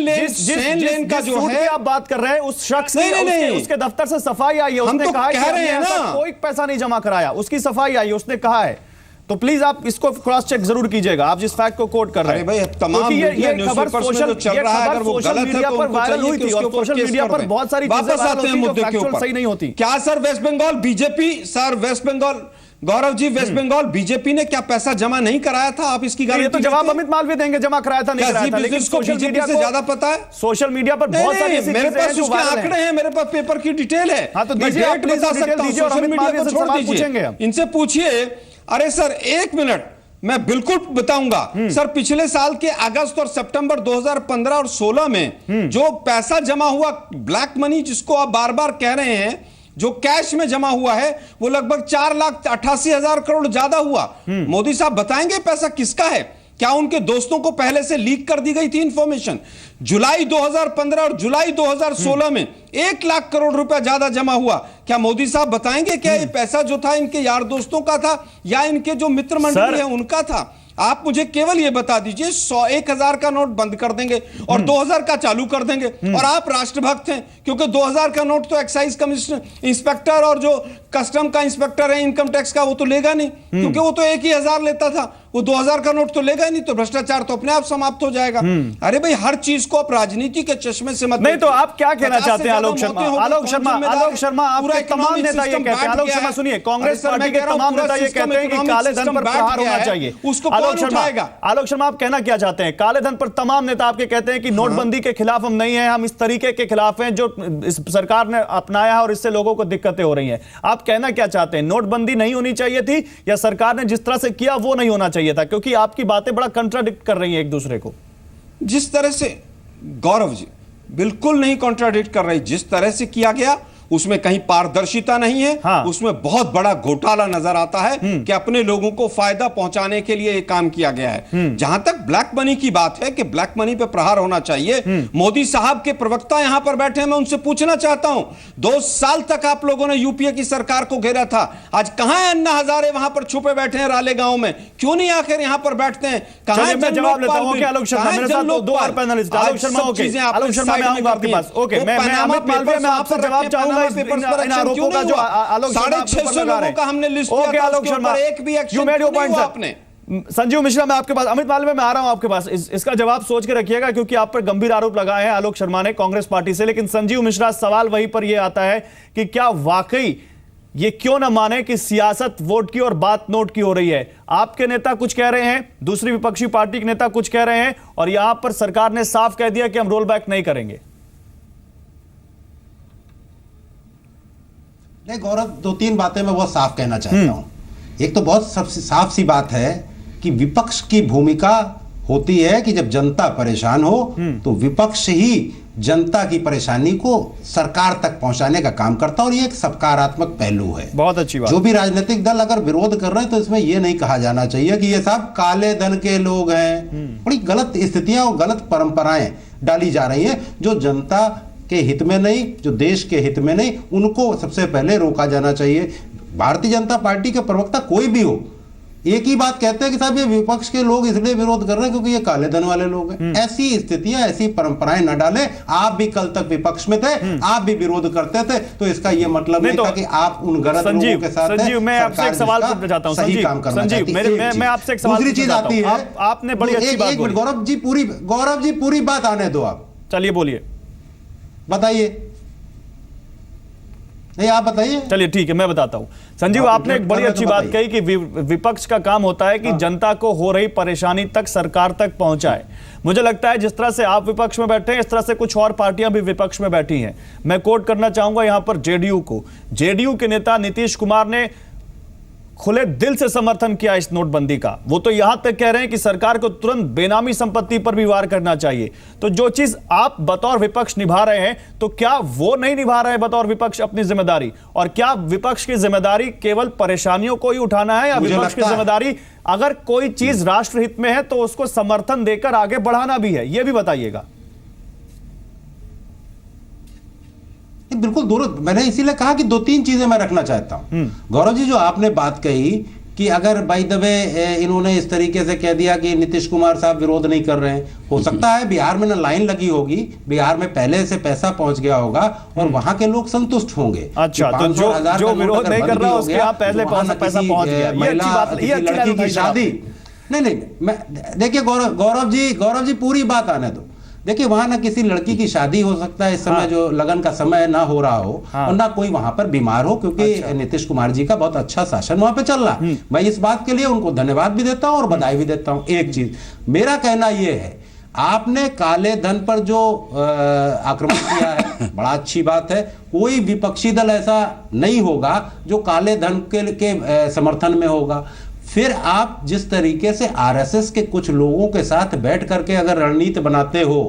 लेन का जो है आप बात कर रहे हैं, उस शख्स की उसके दफ्तर से सफाई आई है, उसने कहा है कोई पैसा नहीं जमा कराया, उसकी सफाई आई, उसने कहा है। तो प्लीज आप इसको क्रॉस चेक जरूर कीजिएगा, आप जिस फैक्ट को कोट कर रहे हैं। भाई तमाम ये खबर सोशल मीडिया पर वायरल हुई थी और सोशल मीडिया पर बहुत सारी चीजें आते हैं मुद्दे के ऊपर सही नहीं होती। क्या sir West Bengal BJP, sir West Bengal, Gaurav ji, West Bengal BJP ने क्या पैसा जमा नहीं कराया था? आप इसकी गारंटी? ये तो जवाब अमित मालवीय देंगे, जमा कराया था नहीं कराया था, लेकिन सोशल मीडिया से ज्यादा पता है। सोशल मीडिया पर बहुत सारी मेरे पास उसके आंकड़े हैं, मेरे पास पेपर की डिटेल है। हाँ तो दीजिए, आप बता सकता हूं, सोशल मीडिया को छोड़ दीजिए, इनसे पूछिए। अरे सर 1 मिनट, मैं बिल्कुल बताऊंगा सर। पिछले साल के अगस्त और सितंबर 2015 और 16 में जो पैसा जमा हुआ, ब्लैक मनी जिसको आप बार बार कह रहे हैं, जो कैश में जमा हुआ है, वो लगभग 4,88,000 करोड़ ज्यादा हुआ। मोदी साहब बताएंगे पैसा किसका है? क्या उनके दोस्तों को पहले से लीक कर दी गई थी इंफॉर्मेशन? जुलाई 2015 और जुलाई 2016 में 1 लाख करोड़ रुपया ज्यादा जमा हुआ। क्या मोदी साहब बताएंगे क्या ये पैसा जो था इनके यार दोस्तों का था या इनके जो मित्र मंडली है उनका था? आप मुझे केवल ये बता दीजिए, 1,000 का नोट बंद कर देंगे और 2,000 का चालू कर देंगे। और आप राष्ट्रभक्त हैं, क्योंकि 2,000 का नोट तो एक्साइज कमिश्नर इंस्पेक्टर और जो कस्टम का इंस्पेक्टर है इनकम टैक्स का, वो तो लेगा नहीं, क्योंकि वो तो 1,000 लेता था। वो 2,000 का नोट तो लेगा ही नहीं, तो भ्रष्टाचार तो अपने आप समाप्त हो जाएगा। अरे भाई, हर चीज को आप राजनीति के चश्मे से मत नहीं। तो आप क्या कहना चाहते हैं आलोक शर्मा? आलोक शर्मा आपके तमाम नेता ये कहते हैं, आलोक शर्मा सुनिए, कांग्रेस पार्टी के तमाम नेता ये कहते हैं कि काले धन पर प्रहार होना चाहिए। उसको आलोक शर्मा आप कहना क्या चाहते हैं? काले धन पर तमाम नेता आपके कहते हैं कि नोटबंदी के खिलाफ हम नहीं है, हम इस तरीके के खिलाफ हैं जो इस सरकार ने अपनाया है और इससे लोगों को दिक्कतें हो रही हैं। आप कहना क्या चाहते हैं? नोटबंदी नहीं होनी चाहिए थी या सरकार ने जिस तरह से किया वो नहीं होना चाहिए था? क्योंकि आपकी बातें बड़ा कंट्राडिक्ट कर रही हैं एक दूसरे को। जिस तरह से, गौरव जी, बिल्कुल नहीं कॉन्ट्राडिक्ट कर रही। जिस तरह से किया गया उसमें कहीं पारदर्शिता नहीं है। हाँ। उसमें बहुत बड़ा घोटाला नजर आता है कि अपने लोगों को फायदा पहुंचाने के लिए यह काम किया गया है। जहां तक ब्लैक मनी की बात है कि ब्लैक मनी पे प्रहार होना चाहिए, मोदी साहब के प्रवक्ता यहां पर बैठे हैं, मैं उनसे पूछना चाहता हूं, 2 साल तक आप लोगों ने यूपीए की सरकार को घेरा था, आज कहां है अन्ना हजारे? वहां पर छुपे बैठे हैं रालेगांव में, क्यों नहीं आखिर यहां पर बैठते हैं? कहां है? मैं जवाब लेता हूं। आलोक शर्मा मेरे साथ 2 और पैनलिस्ट, आलोक शर्मा आलोक शर्मा मैं आऊंगा आपके पास। ओके, मैं अमित मालवीय में आपसे जवाब चाहूंगा इन आरोपों का जो आलोक शर्मा 650 लोगों का हमने लिस्ट किया था, आलोक शर्मा एक भी एक्शन नहीं हुआ आपने। संजीव मिश्रा मैं आपके पास, अमित मालवीय मैं आ रहा हूं आपके पास। इसका जवाब सोच के रखिएगा क्योंकि आप पर गंभीर आरोप लगाए हैं आलोक शर्मा ने कांग्रेस पार्टी से। लेकिन संजीव मिश्रा, सवाल वहीं पर यह आता है कि क्या वाकई ये क्यों ना माने कि सियासत वोट की और बात नोट की हो रही है? आपके नेता कुछ कह रहे हैं, दूसरी विपक्षी पार्टी के नेता कुछ कह रहे हैं और यहां पर सरकार ने साफ कह दिया कि हम रोल बैक नहीं करेंगे। नहीं गौरव, 2-3 बातें मैं बहुत साफ कहना चाहता हूं। एक तो बहुत साफ सी बात है कि विपक्ष की भूमिका होती है कि जब जनता परेशान हो तो विपक्ष ही जनता की परेशानी को सरकार तक पहुंचाने का काम करता है और ये एक सकारात्मक पहलू है। बहुत अच्छी बात। जो भी राजनीतिक दल अगर विरोध कर रहे हैं तो इसमें ये नहीं कहा जाना चाहिए कि ये सब काले धन के लोग हैं। बड़ी गलत स्थितियां और गलत परंपराएं डाली जा रही हैं जो जनता के हित में नहीं, जो देश के हित में नहीं, उनको सबसे पहले रोका जाना चाहिए। भारतीय जनता पार्टी के प्रवक्ता कोई भी हो, एक ही बात कहते हैं कि साहब ये विपक्ष के लोग इसलिए विरोध कर रहे हैं क्योंकि ये काले धन वाले लोग हैं। ऐसी स्थितियां, ऐसी परंपराएं न डालें। आप भी कल तक विपक्ष में थे, आप भी विरोध करते थे, तो इसका ये मतलब नहीं था कि आप उन गलत लोगों के साथ संजीव, मैं आपसे एक सवाल पूछना चाहता हूं। संजीव, मैं आपसे एक सवाल दूसरी चीज आती है, आपने बड़ी अच्छी बात बोली। गौरव जी पूरी बात आने दो आप। चलिए बोलिए, बताइए। नहीं आप बताइए। चलिए ठीक है, मैं बताता हूं। संजीव, आपने एक बड़ी अच्छी बात कही कि विपक्ष का काम होता है कि जनता को हो रही परेशानी तक सरकार तक पहुंचाए। मुझे लगता है जिस तरह से आप विपक्ष में बैठे हैं, इस तरह से कुछ और पार्टियां भी विपक्ष में बैठी हैं। मैं कोट करना चाहूंगा यहां पर जेडीयू को। जेडीयू के नेता नीतीश कुमार ने खुले दिल से समर्थन किया इस नोटबंदी का। वो तो यहां तक कह रहे हैं कि सरकार को तुरंत बेनामी संपत्ति पर भी वार करना चाहिए। तो जो चीज आप बतौर विपक्ष निभा रहे हैं, तो क्या वो नहीं निभा रहे हैं बतौर विपक्ष अपनी जिम्मेदारी? और क्या विपक्ष की जिम्मेदारी केवल परेशानियों को ही उठाना है, या विपक्ष की जिम्मेदारी अगर कोई चीज राष्ट्रहित में है तो उसको समर्थन देकर आगे बढ़ाना भी है? यह भी बताइएगा। बिल्कुल दोनों, मैंने इसीलिए कहा कि दो तीन चीजें मैं रखना चाहता हूं। गौरव जी, जो आपने बात कही कि अगर बाय द वे इन्होंने इस तरीके से कह दिया कि नीतीश कुमार साहब विरोध नहीं कर रहे हैं, हो सकता है बिहार में ना लाइन लगी होगी, बिहार में पहले से पैसा पहुंच गया होगा और वहां के लोग संतुष्ट होंगे। अच्छा, तो जो विरोध नहीं कर रहा उसके यहाँ पहले पैसा पहुंच गया, लड़की की शादी नहीं, मैं देखिए गौरव जी पूरी बात आने दो। देखिए वहां ना किसी लड़की की शादी हो सकता है इस समय, जो लगन का समय ना हो रहा हो, और ना कोई वहां पर बीमार हो, क्योंकि नीतीश कुमार जी का बहुत अच्छा शासन वहां पे चल रहा है। मैं इस बात के लिए उनको धन्यवाद भी देता हूं और बधाई भी देता हूं। एक चीज मेरा कहना यह है, आपने काले धन पर जो आक्रमण किया है बड़ा अच्छी बात है। कोई विपक्षी दल ऐसा नहीं होगा जो काले धन के समर्थन में होगा। फिर आप जिस तरीके से आरएसएस के कुछ लोगों के साथ बैठ करके अगर रणनीति बनाते हो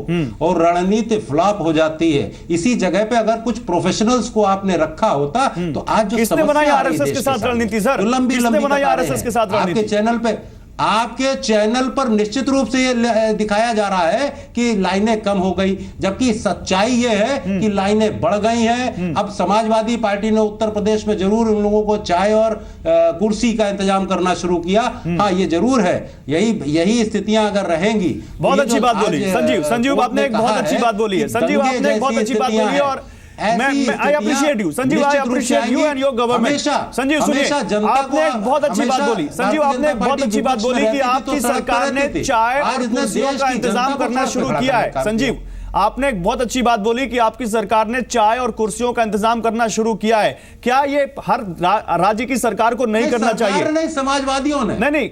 और रणनीति फ्लॉप हो जाती है, इसी जगह पे अगर कुछ प्रोफेशनल्स को आपने रखा होता तो आज जो किसने बनाई आरएसएस के साथ रणनीति सर? लंबी बनाई आरएसएस के साथ रणनीति? आपके चैनल पर निश्चित रूप से ये दिखाया जा रहा है कि लाइनें कम हो गई, जबकि सच्चाई ये है कि लाइनें बढ़ गई हैं। अब समाजवादी पार्टी ने उत्तर प्रदेश में जरूर उन लोगों को चाय और कुर्सी का इंतजाम करना शुरू किया। हाँ, ये जरूर है। यही स्थितियां अगर रहेंगी। बहुत अच्छी बात बोली संजीव, आपने एक बहुत अच्छी बात बोली है। संजीव, आपने एक बहुत अच्छी बात बोली है और I appreciate you, Sanjeev, I appreciate you and your government। Sanjeev सुनिए, आपने एक बहुत अच्छी बात बोली। संजीव, आपने एक बहुत अच्छी बात बोली कि आपकी सरकार ने चाय और कुर्सियों का इंतजाम करना शुरू किया है। संजीव, आपने एक बहुत अच्छी बात बोली कि आपकी सरकार ने चाय और कुर्सियों का इंतजाम करना शुरू किया है। क्या ये हर राज्य की सरकार को नहीं करना चाहिए? नहीं, समाजवादियों ने नहीं,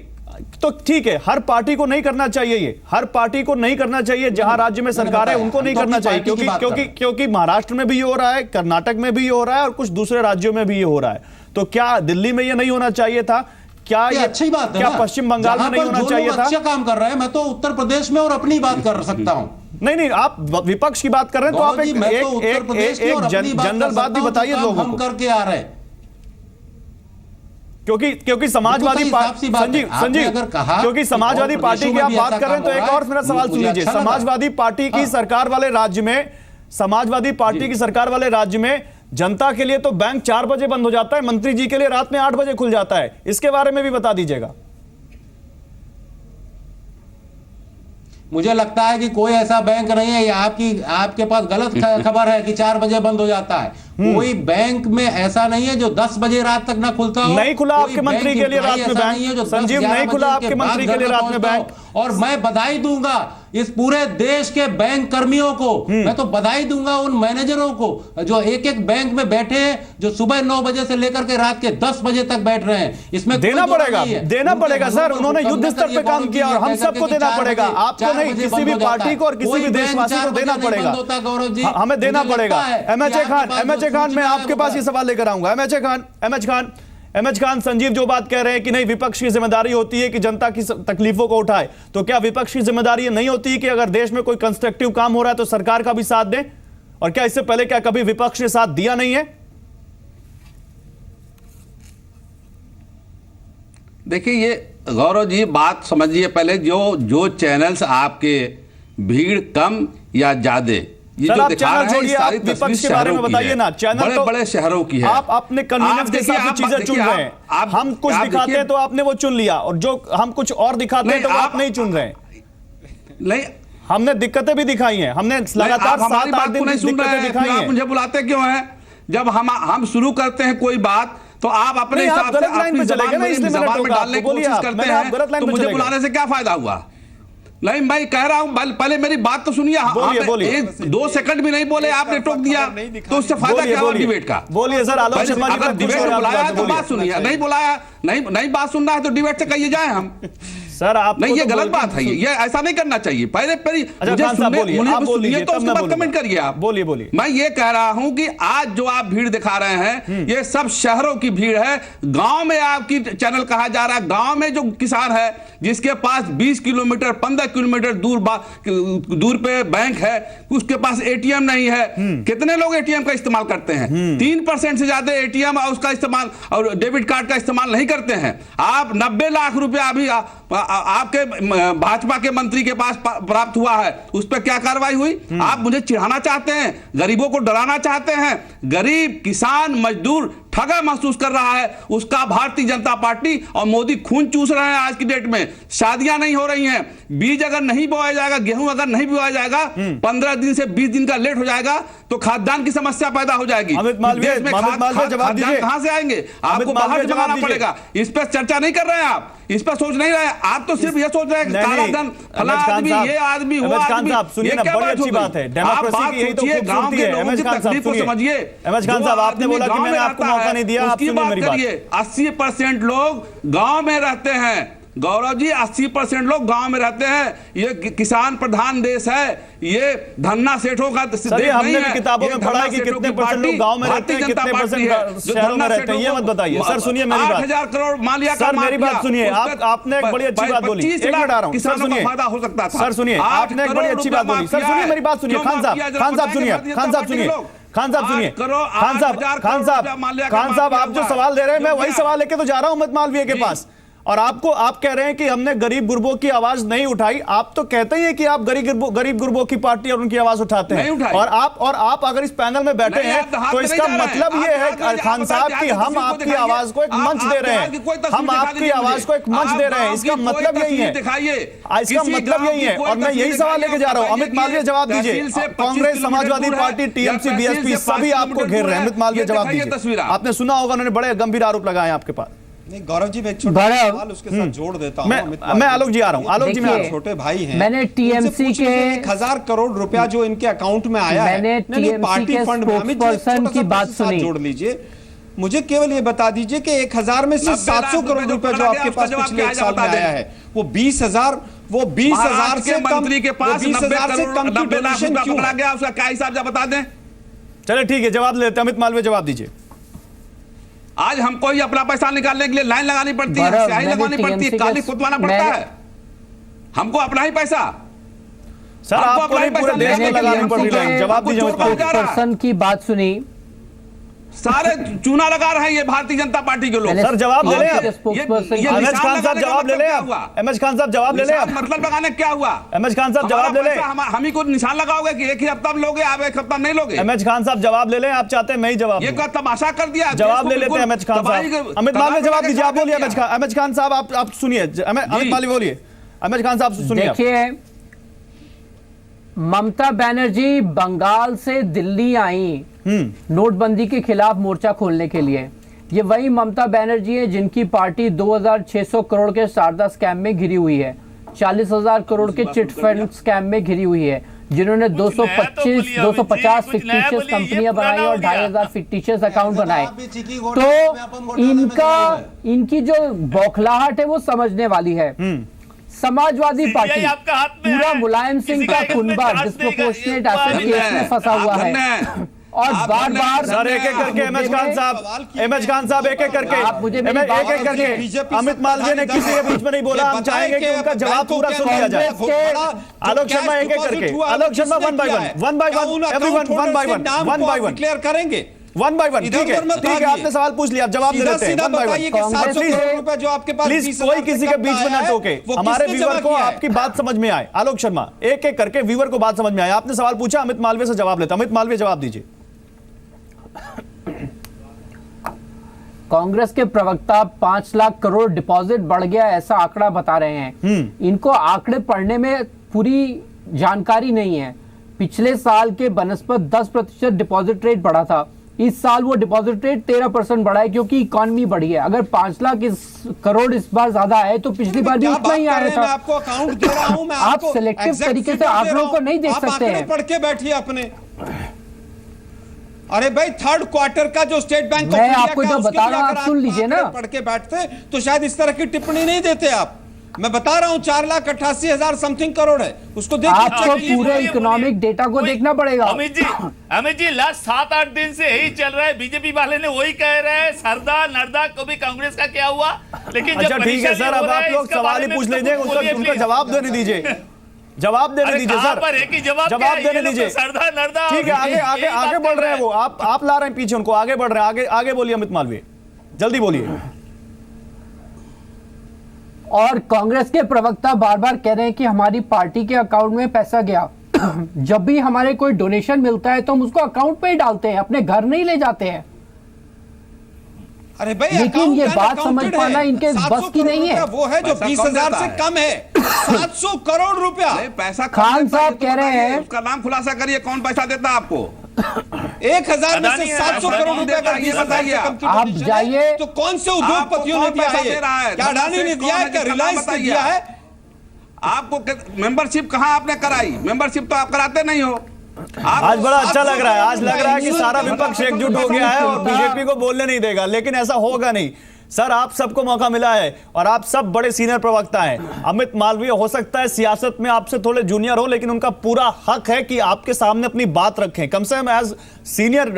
तो ठीक है, हर पार्टी को नहीं करना चाहिए। ये हर पार्टी को नहीं करना चाहिए। जहां राज्य में सरकार है उनको नहीं करना चाहिए, क्योंकि महाराष्ट्र में भी ये हो रहा है, कर्नाटक में भी ये हो रहा है और कुछ दूसरे राज्यों में भी ये हो रहा है। तो क्या दिल्ली में ये नहीं होना चाहिए था? क्या ये अच्छी बात है? क्या पश्चिम बंगाल में नहीं होना चाहिए था? अच्छा काम कर रहे हैं। मैं तो उत्तर प्रदेश में और अपनी बात कर सकता हूं। नहीं, आप विपक्ष की बात कर रहे हैं तो आप एक जनरल बात भी बताइए लोगों को। हम करके आ रहे हैं क्योंकि समाजवादी पार्टी, संजीव, क्योंकि समाजवादी पार्टी की आप बात कर रहे हैं तो एक और मेरा सवाल सुन लीजिए। समाजवादी पार्टी की सरकार वाले राज्य में, समाजवादी पार्टी की सरकार वाले राज्य में जनता के लिए तो बैंक 4 बजे बंद हो जाता है, मंत्री जी के लिए रात में 8 बजे खुल जाता है। इसके बारे में भी बता दीजिएगा। मुझे लगता है कि कोई ऐसा बैंक नहीं है, या आपके पास गलत खबर है कि 4 बजे बंद हो जाता है। कोई बैंक में ऐसा नहीं है जो 10 बजे रात तक ना खुलता हो। नहीं खुला आपके मंत्री के लिए रात में बैंक, संजीव, नहीं खुला आपके मंत्री के लिए रात में बैंक। और मैं बधाई दूंगा इस पूरे देश के बैंक कर्मियों को, मैं तो बधाई दूंगा उन मैनेजरों को जो एक एक बैंक में बैठे हैं, जो सुबह 9 बजे से लेकर के रात के 10 बजे तक बैठ रहे हैं। इसमें देना पड़ेगा सर, उन्होंने युद्ध स्तर पे काम किया और हम सबको देना पड़ेगा। आपको नहीं, किसी भी पार्टी को और किसी भी देशवासी को देना पड़ेगा। हमें देना पड़ेगा। एमएचए खान, मैं आपके पास ये सवाल लेकर आऊंगा। एमएचए खान, एमएच खान, संजीव जो बात कह रहे हैं कि नहीं, विपक्ष की जिम्मेदारी होती है कि जनता की तकलीफों को उठाए, तो क्या विपक्ष की जिम्मेदारी ये नहीं होती कि अगर देश में कोई कंस्ट्रक्टिव काम हो रहा है तो सरकार का भी साथ दें? और क्या इससे पहले क्या कभी विपक्ष ने साथ दिया नहीं है? देखिए, ये गौरव जी बात समझिए पहले, जो चैनल्स आपके भीड़ कम या ज्यादा, ये जो दिखा रहे हैं सारी तस्वीर शहरों की है, बड़े बड़े शहरों की है। आप अपने कन्वीनियंस के हिसाब से चीजें चुन रहे हैं। हम कुछ दिखाते हैं तो आपने वो चुन लिया, और जो हम कुछ और दिखाते हैं तो आप नहीं चुन रहे। नहीं, हमने दिक्कतें भी दिखाई हैं, हमने लगातार 7-8 दिन दिक्कतें दिखाई हैं। आप मुझे बुलाते क्यों हैं? जब हम शुरू करते हैं कोई बात तो आप अपने हिसाब से अपनी जबान में डालने की कोशिश करते हैं, तो मुझे बुलाने से क्या फायदा हुआ? नहीं, मैं कह रहा हूं, पहले मेरी बात तो सुनिए। बोलिए। 2 सेकंड भी नहीं बोले, आपने टोक दिया, तो उससे फायदा क्या हुआ डिबेट का? बोलिए सर, आलोक शर्मा जी, अगर डिबेट में बुलाया है तो बात सुनिए, नहीं बुलाया, नहीं बात सुनना है तो डिबेट से कहिए जाए हम। सर आप नहीं, ये गलत बात है, ये ऐसा नहीं करना चाहिए। पहले सुनिए तो उसके बाद कमेंट करिए आप। बोलिए। मैं ये कह रहा हूं कि आज जो आप भीड़ दिखा रहे हैं, ये सब शहरों की भीड़ है। गांव में आपकी चैनल कहा जा रहा है, गांव में जो किसान है जिसके पास 20 किलोमीटर 15 किलोमीटर दूर पे बैंक है, उसके पास एटीएम नहीं है। कितने लोग एटीएम का इस्तेमाल करते हैं? 3% से ज्यादा एटीएम उसका इस्तेमाल और डेबिट कार्ड का इस्तेमाल नहीं करते हैं। आप 90 लाख रुपया अभी आपके भाजपा के मंत्री के पास प्राप्त हुआ है, उस पर क्या कार्रवाई हुई? आप मुझे चिढ़ाना चाहते हैं, गरीबों को डराना चाहते हैं। गरीब किसान मजदूर ठगा महसूस कर रहा है, उसका भारतीय जनता पार्टी और मोदी खून चूस रहे हैं। आज की डेट में शादियां नहीं हो रही हैं, बीज अगर नहीं बोया जाएगा, गेहूं अगर नहीं बोया जाएगा, 15 दिन से 20 दिन का लेट हो जाएगा तो खाद्यान्न की समस्या पैदा हो जाएगी। अमित मालवीय जवाब दीजिए। कहां से आएंगे? आपको बाहर से मंगाना पड़ेगा। इस पर चर्चा नहीं कर रहे हैं आप, इस पर सोच नहीं रहे। आप तो सिर्फ ये सोच रहे हैं काला धन, फला आदमी, ये आदमी, वो आदमी। सुनिए ना, बड़ी अच्छी बात है, डेमोक्रेसी की यही तो खूबसूरती है। एमएच खान साहब सुनिए, एमएच खान साहब आपने बोला कि मैंने आपको मौका नहीं दिया, आप सुनिए मेरी बात। 80% लोग गांव में रहते हैं गौरव जी, 80% लोग गांव में रहते हैं। ये किसान प्रधान देश है, ये धन्ना सेठों का देश नहीं है। हमने भी किताबों में पढ़ा है कि कितने परसेंट लोग गांव में रहते हैं, कितने परसेंट शहरों में रहते हैं, ये मत बताइए। सर सुनिए मेरी बात, 8,000 करोड़ मालिया का, सर मेरी बात सुनिए। आपने एक बड़ी अच्छी बात बोली, 25 लाख किसानों का फायदा हो सकता था। सर सुनिए, आपने एक बड़ी अच्छी बात बोली। सर सुनिए मेरी बात सुनिए, खान साहब आप जो सवाल दे रहे हैं, मैं वही सवाल लेके तो जा रहा हूं अमित मालवीय के पास। और आप कह रहे हैं कि हमने गरीब गुरबों की आवाज नहीं उठाई। आप तो कहते ही हैं कि आप गरीब गुरबों की पार्टी और उनकी आवाज उठाते हैं। और आप अगर इस पैनल में बैठे हैं तो इसका मतलब ये है खान साहब कि हम आपकी आवाज को एक मंच दे रहे हैं, हम आपकी आवाज को एक मंच दे रहे हैं। इसका मतलब यही है, इसका मतलब यही है। और मैं यही सवाल लेके जा रहा हूं। अमित मालवीय जवाब दीजिए। Congress, Samajwadi party, TMC, BSP सभी आपको घेर रहे हैं। अमित मालवीय जवाब दीजिए। आपने सुना होगा, उन्होंने बड़े गंभीर आरोप लगाए आपके पास। नहीं गौरव जी, मैं एक छोटा सवाल उसके साथ जोड़ देता हूं। मैं आलोक जी आ रहा हूं। आलोक जी, मेरे छोटे भाई हैं, मैंने टीएमसी के 1,000 करोड़ रुपया जो इनके अकाउंट में आया है, मैंने पार्टी फंड में की बात सुनी। जोड़ लीजिए। मुझे केवल ये बता दीजिए कि 1,000 में से 700 करोड़ रुपया जो आपके पास पिछले 1 साल में आया है, वो 20,000 से मंत्री के पास 20,000 से कम की डोनेशन क्यों पकड़ा गया? उसका क्या हिसाब बता दें। चले ठीक है, जवाब लेते हैं। अमित मालवीय जवाब दीजिए। आज हमको ही अपना पैसा निकालने के लिए लाइन लगानी पड़ती है, स्याही लगवानी पड़ती है, काली खुदवाना पड़ता है। हमको अपना ही पैसा। सर आपको नहीं, पूरे देश में लगानी पड़ रही है। जवाब दीजिए। पर्सन की बात सुनी, सारे चूना लगा रहे हैं ये भारतीय जनता पार्टी के लोग। सर जवाब ले लें आप। एमएच खान साहब जवाब ले लें आप। एमएच खान साहब जवाब ले लें आप। मतलब लगाने क्या हुआ? एमएच खान साहब जवाब ले लें। हम ही को निशान लगाओगे कि एक ही हफ्ता में लोगे, आप एक हफ्ता नहीं लोगे? एमएच खान साहब जवाब ले लें। आप चाहते हैं मैं ही जवाब? ये क्या तमाशा कर दिया? जवाब ले लेते हैं एमएच खान साहब। अमित मालवीय जवाब दीजिए। आप बोलिए एमएच खान साहब, आप सुनिए। अमित मालवीय बोलिए। एमएच खान साहब सुनिए। देखिए, ममता बनर्जी बंगाल से दिल्ली आई नोटबंदी के खिलाफ मोर्चा खोलने के लिए। ये वही ममता बनर्जी है जिनकी पार्टी 2,600 करोड़ के शारदा स्कैम में घिरी हुई है, 40,000 करोड़ के चिट फंड स्कैम में घिरी हुई है, जिन्होंने 250 फिक्टिशियस कंपनियां बनाई और 2,500 फिक्टिशियस अकाउंट बनाए। तो इनकी जो बौखलाहट है वो समझने वाली है। समाजवादी पार्टी पूरा मुलायम सिंह का कुनबा डिस्प्रोपोर्शनेट एसेट केस में फंसा हुआ है और बार बार सर एक एक करके एमएच खान साहब एक एक करके अमित मालवीय ने किसी के बीच में नहीं बोला। हम चाहेंगे कि उनका जवाब पूरा सुन लिया जाए। आलोक शर्मा एक एक करके, Alok Sharma one by one everyone one by one clear करेंगे वन बाय वन। ठीक है आपने सवाल पूछ लिया, जवाब दे देते हैं वन बाय वन। 700 करोड़ रुपए जो आपके पास प्लीज कोई किसी के बीच में ना टोके, हमारे व्यूअर को आपकी बात समझ में आए। आलोक शर्मा एक एक करके व्यूअर को बात समझ में आए। आपने सवाल पूछा, अमित मालवीय से जवाब लेता। अमित मालवीय जवाब दीजिए। कांग्रेस के प्रवक्ता 5 लाख करोड़ डिपॉजिट बढ़ गया ऐसा आंकड़ा बता रहे हैं। इनको आंकड़े पढ़ने में पूरी जानकारी नहीं है। पिछले साल के बनस्पत 10% डिपॉजिट रेट बढ़ा था, इस साल वो डिपॉजिट रेट 13% बढ़ा है क्योंकि इकोनॉमी बढ़ी है। अगर 5 लाख करोड़ इस बार ज्यादा है तो पिछली बार भी उतना ही आया था। मैं आपको अकाउंट दे रहा हूं, मैं आप सिलेक्टिव तरीके से आंकड़ों को नहीं देख सकते हैं। पढ़ के बैठिए अपने। अरे भाई थर्ड क्वार्टर का जो स्टेट बैंक मैं आपको जो बता रहा हूं आप सुन लीजिए ना। पढ़ के बैठते तो शायद इस तरह की टिप्पणी नहीं देते आप। मैं बता रहा हूं 4,88,000 समथिंग करोड़ है, उसको देखिए। आपको पूरे इकोनॉमिक डेटा को देखना पड़ेगा। अमित जी लास्ट 7-8 दिन से यही चल रहा है। बीजेपी वाले ने वही कह रहे हैं, सरदा नरदा को भी कांग्रेस का क्या हुआ। लेकिन अच्छा ठीक है सर, अब आप लोग सवाल ही पूछ लीजिए, उनका जवाब देने दीजिए। जवाब देने दीजिए सर, एक ही जवाब देने दीजिए। सरदा नरदा ठीक है, आगे बढ़ रहे हैं वो, आप ला रहे हैं पीछे उनको, आगे बढ़ रहे हैं। आगे बोलिए अमित मालवीय, जल्दी बोलिए। और कांग्रेस के प्रवक्ता बार बार कह रहे हैं कि हमारी पार्टी के अकाउंट में पैसा गया। जब भी हमारे कोई डोनेशन मिलता है तो हम उसको अकाउंट पे ही डालते हैं, अपने घर नहीं ले जाते हैं। अरे भाई लेकिन ये बात समझ पाना इनके बस की नहीं है। वो है जो 20,000 से कम है। 700 करोड़ रुपया पैसा खान साहब कह रहे हैं, उसका नाम खुलासा करिए, कौन पैसा देता है आपको? 1,000 में से 700 करोड़ रुपया का आप जाइए तो कौन से उद्योगपतियों ने दिया है? क्या अडानी ने दिया है? क्या रिलायंस ने दिया है? आपको मेंबरशिप कहां आपने कराई? मेंबरशिप तो आप कराते नहीं हो। आज बड़ा अच्छा लग रहा है, आज लग रहा है कि सारा विपक्ष एकजुट हो गया है और बीजेपी को बोलने नहीं देगा, लेकिन ऐसा होगा नहीं। सर आप सबको मौका मिला है और आप सब बड़े सीनियर प्रवक्ता हैं। अमित मालवीय हो सकता है सियासत में आपसे थोड़े जूनियर हो, लेकिन उनका पूरा हक है कि आपके सामने अपनी बात रखें। कम से कम एज सीनियर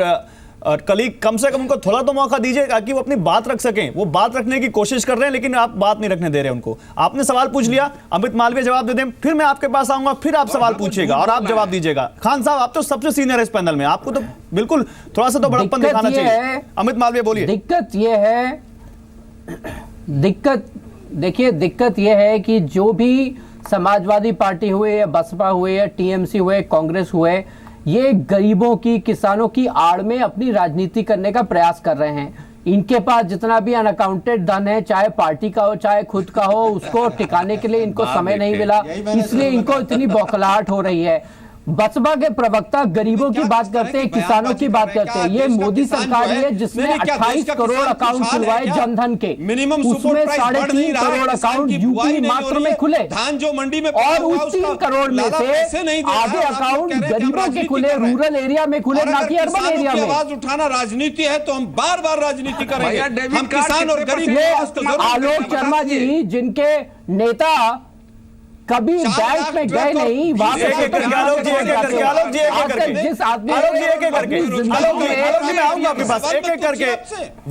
कलीग कम से कम उनको थोड़ा तो मौका दीजिए ताकि वो अपनी बात रख सकें। वो बात रखने की कोशिश कर रहे हैं लेकिन आप बात नहीं रखने दे रहे उनको। आपने सवाल पूछ लिया, अमित मालवीय जवाब दे दें, फिर मैं आपके पास आऊंगा, फिर आप सवाल पूछिएगा और आप जवाब दीजिएगा। खान साहब आप तो सबसे सीनियर है इस पैनल में, आपको तो बिल्कुल थोड़ा सा तो बड़प्पन दिखाना चाहिए। अमित मालवीय बोलिए। दिक्कत यह है कि जो भी समाजवादी पार्टी हुए या बसपा हुए या टीएमसी हुए, कांग्रेस हुए, ये गरीबों की, किसानों की आड़ में अपनी राजनीति करने का प्रयास कर रहे हैं। इनके पास जितना भी अनअकाउंटेड धन है, चाहे पार्टी का हो चाहे खुद का हो, उसको टिकाने के लिए इनको समय नहीं मिला, इसलिए इनको इतनी बौखलाहट हो रही है। बसपा के प्रवक्ता गरीबों की बात करते हैं, किसानों की बात करते हैं। ये मोदी सरकार है जिसने 28 करोड़ अकाउंट खुलवाए जनधन के, उसमें 3.5 करोड़ अकाउंट यूपी मात्र में खुले धान जो मंडी में और उस 3 करोड़ में से आधे अकाउंट गरीबों के खुले, रूरल एरिया में खुले, ना कि अर्बन एरिया में। आवाज उठाना राजनीति है तो हम बार बार राजनीति करेंगे। हम किसान और गरीब। आलोक शर्मा जी जिनके नेता कभी बैंक में गए नहीं, वहां पे जिस आदमी मैं आऊंगा आपके पास एक एक करके।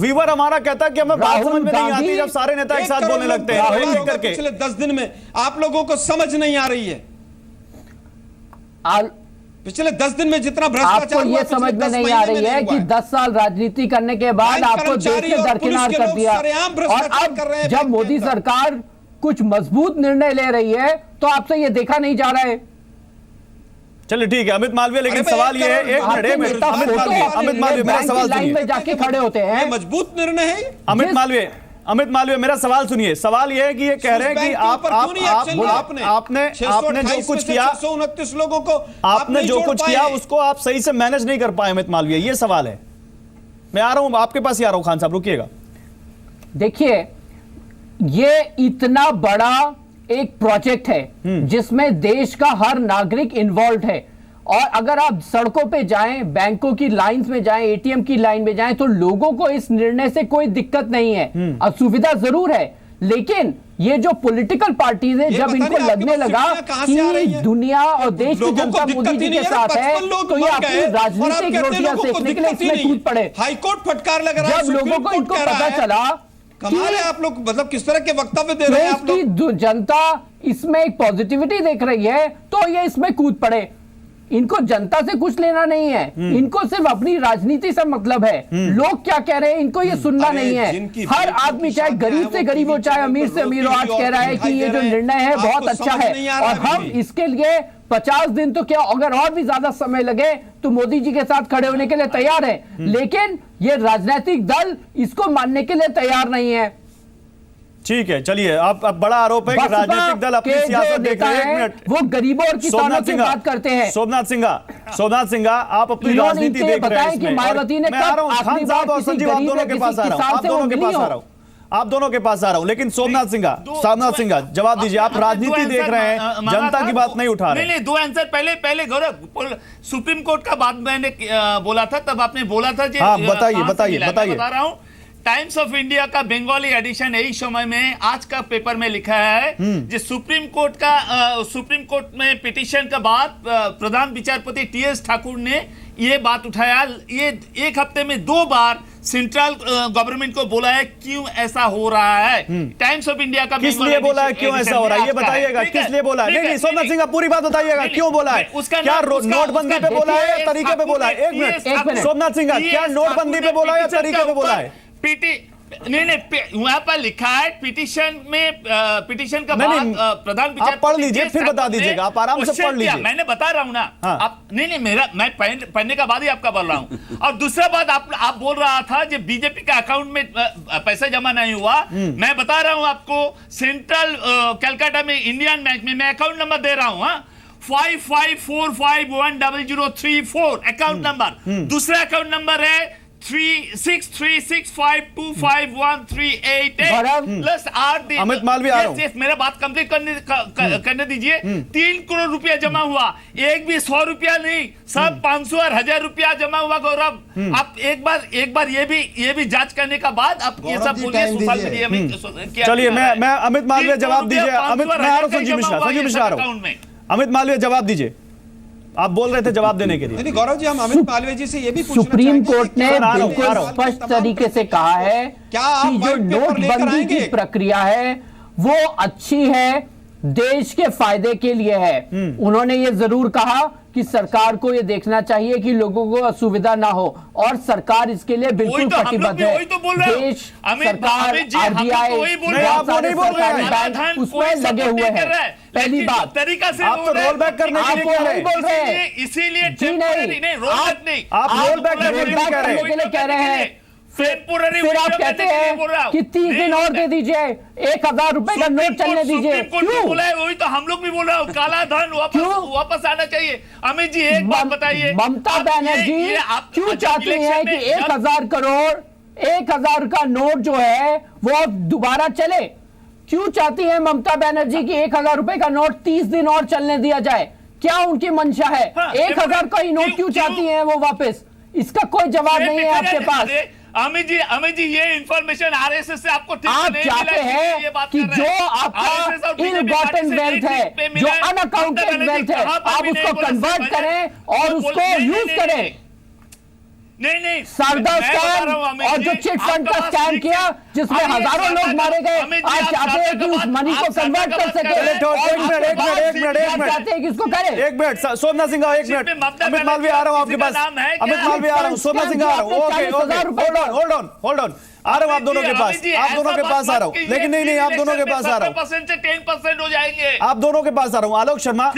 वीवर हमारा कहता है कि हमें बात समझ में नहीं आती जब सारे नेता एक साथ बोलने लगते हैं। एक एक करके पिछले 10 दिन में आप लोगों को समझ नहीं आ रही है। पिछले 10 दिन में जितना भ्रष्टाचार आपको ये समझ में नहीं आ रही है कि 10 साल राजनीति करने के बाद आपको देश में दरकिनार कर दिया, और अब जब मोदी सरकार कुछ मजबूत निर्णय ले रही है तो आपसे ये देखा नहीं जा रहा है। चलिए ठीक है अमित मालवीय, लेकिन सवाल ये है, एक मिनट अमित मालवीय मेरा सवाल लाइन में जाके खड़े होते हैं, मजबूत निर्णय है। अमित मालवीय मेरा सवाल सुनिए। सवाल ये है कि ये कह रहे हैं कि आपने जो कुछ किया, 629 लोगों को आपने जो कुछ किया उसको आप सही से मैनेज नहीं कर पाए। अमित मालवीय ये सवाल है। मैं आ रहा हूं आपके पास ही आ रहा हूं, खान साहब रुकिएगा। देखिए ये इतना बड़ा एक प्रोजेक्ट है जिसमें देश का हर नागरिक इन्वॉल्व है, और अगर आप सड़कों पे जाएं, बैंकों की लाइंस में जाएं, एटीएम की लाइन में जाएं, तो लोगों को इस निर्णय से कोई दिक्कत नहीं है। असुविधा जरूर है, लेकिन ये जो पॉलिटिकल पार्टीज है, जब इनको लगने लगा कि दुनिया और देश की जनता मोदी जी के साथ है, तो ये अपनी राजनीतिक रोटियां सेकने के लिए इसमें कूद पड़े। हाईकोर्ट फटकार लग रहा है, जब लोगों को इनको पता चला, कमाल है आप लोग, मतलब किस तरह के वक्तव्य दे रहे हैं आप लोग। जनता इसमें एक पॉजिटिविटी देख रही है, तो ये इसमें कूद पड़े। इनको जनता से कुछ लेना नहीं है, इनको सिर्फ अपनी राजनीति से मतलब है। लोग क्या कह रहे हैं इनको ये सुनना नहीं है। हर आदमी, चाहे गरीब से गरीब हो, चाहे अमीर से अमीर हो, आज कह रहा है कि ये जो निर्णय है बहुत अच्छा है, और हम इसके लिए 50 दिन तो क्या, अगर और भी ज्यादा समय लगे तो मोदी जी के साथ खड़े होने के लिए तैयार है। लेकिन ये राजनीतिक दल इसको मानने के लिए तैयार नहीं है। ठीक है, चलिए, अब बड़ा आरोप है कि राजनीतिक दल अपनी सियासत देख रहे हैं। एक मिनट, वो गरीबों और किसानों की बात करते हैं। सोमनाथ सिंह, आप अपनी राजनीति देख रहे हैं इसमें। मैं आ रहा हूं, खान साहब और संजीव, आप दोनों के पास आ रहा हूं, आप दोनों के पास आ रहा हूं। लेकिन सोमनाथ सिंह जवाब दीजिए, आप राजनीति देख रहे हैं, जनता की बात नहीं उठा रहे। नहीं, दो आंसर। पहले गौरव, सुप्रीम कोर्ट का बात मैंने बोला था, तब आपने बोला था। बताइए। बता रहा हूं, टाइम्स ऑफ इंडिया का बंगाली एडिशन यही समय में आज का पेपर में लिखा है जो सुप्रीम कोर्ट में पिटीशन का बाद प्रधान विचारपति टीएस ठाकुर ने ये बात उठाया। ये एक हफ्ते में 2 बार सेंट्रल गवर्नमेंट को बोला है क्यों ऐसा हो रहा है। टाइम्स ऑफ इंडिया का किस लिए बोला है, क्यों ऐसा हो रहा है, ये बताइएगा। किस लिए बोला है? नहीं, सोमनाथ सिंह, पूरी बात बताइएगा, क्यों बोला है? क्या नोटबंदी पे बोला है, तरीके पे बोला है? एक मिनट, सोमनाथ सिंह, क्या नोटबंदी पे बोला है या तरीके पे बोला है? नहीं, वहां पर लिखा है पिटीशन का बाद प्रधान विचारपति, आप पढ़ लीजिए फिर बता दीजिएगा, आप आराम से पढ़ लीजिए। मैंने बता रहा हूं ना। आप नहीं, मैं पढ़ने का बाद ही आपका बोल रहा हूं। और दूसरा बात, आप बोल रहा था जब बीजेपी का अकाउंट में पैसा जमा नहीं हुआ, मैं बता रहा हूं आपको, सेंट्रल कलकत्ता में इंडियन बैंक में मैं अकाउंट नंबर दे रहा हूं, 5545100034 अकाउंट नंबर। दूसरा अकाउंट नंबर है 3636525138 अमित मालवीय आ रहा हूं। मेरा बात कंप्लीट करने दीजिए। 3 करोड़ रुपया जमा हुआ, एक भी 100 रुपया नहीं, सब 500 और 1000 रुपया जमा हुआ। गौरव, आप एक बार ये भी जांच करने का बाद आप ये सब बोलिए सोशल मीडिया में। चलिए, मैं अमित मालवीय जवाब दीजिए। अमित, मैं आ रहा हूं, संजीव मिश्रा आ रहा हूं। अमित मालवीय जवाब दीजिए, आप बोल रहे थे जवाब देने के लिए। नहीं गौरव जी, हम अमित मालवीय जी से ये भी सुप्रीम कोर्ट ने बिल्कुल स्पष्ट तरीके से कहा है कि जो नोटबंदी की प्रक्रिया है वो अच्छी है, देश के फायदे के लिए है। उन्होंने ये जरूर कहा कि सरकार को ये देखना चाहिए कि लोगों को असुविधा ना हो, और सरकार इसके लिए बिल्कुल कटिबद्ध है। देश, सरकार, आरबीआई, बैंक उसमें लगे हुए हैं। पहली बात, तरीका से आप तो रोल बैक करने के लिए कह रहे हैं, इसीलिए आप रोल बैक करने के लिए कह रहे हैं। फिर आप कहते हैं कि 30 दिन और दे दीजिए, 1000 रुपए का नोट चलने दीजिए। क्यों? वही तो हम लोग भी बोल रहे हो, काला धन वापस आना चाहिए। अमित जी, एक बात बताइए, ममता बनर्जी क्यों चाहती है कि 1000 का नोट जो है वो दोबारा चले? क्यों चाहती है ममता बनर्जी की 1000 रुपए का नोट 30 दिन और चलने दिया जाए? क्या उनकी मंशा है? 1000 का ही नोट क्यों चाहती है वो वापस? इसका कोई जवाब नहीं है आपके पास। अमित जी, ये इंफॉर्मेशन आरएसएस से आपको ठीक आप चाहते हैं कि जो आपका इल-गॉटन वेल्थ है, जो अनअकाउंटेड वेल्थ है, आप उसको कन्वर्ट करें और उसको यूज करें। नहीं, शारदा स्कैम और जो चिट फंड का स्कैम किया जिसमें हजारों लोग मारे गए, आप चाहते हैं कि उस मनी को कन्वर्ट कर सके। चाहते हैं कि इसको करें। एक मिनट, सोमनाथ सिंह, एक मिनट, अमित मालवीय आ रहा हूं आपके पास। अमित मालवीय आ रहा हूं, सोमनाथ सिंह आ रहा हूं। ओके, होल्ड ऑन, आ रहा हूं आप दोनों के पास, आ रहा हूं। लेकिन नहीं, आप दोनों के पास आ रहा हूं। 7% से 10% हो जाएंगे। आप दोनों के पास आ रहा हूं। आलोक शर्मा,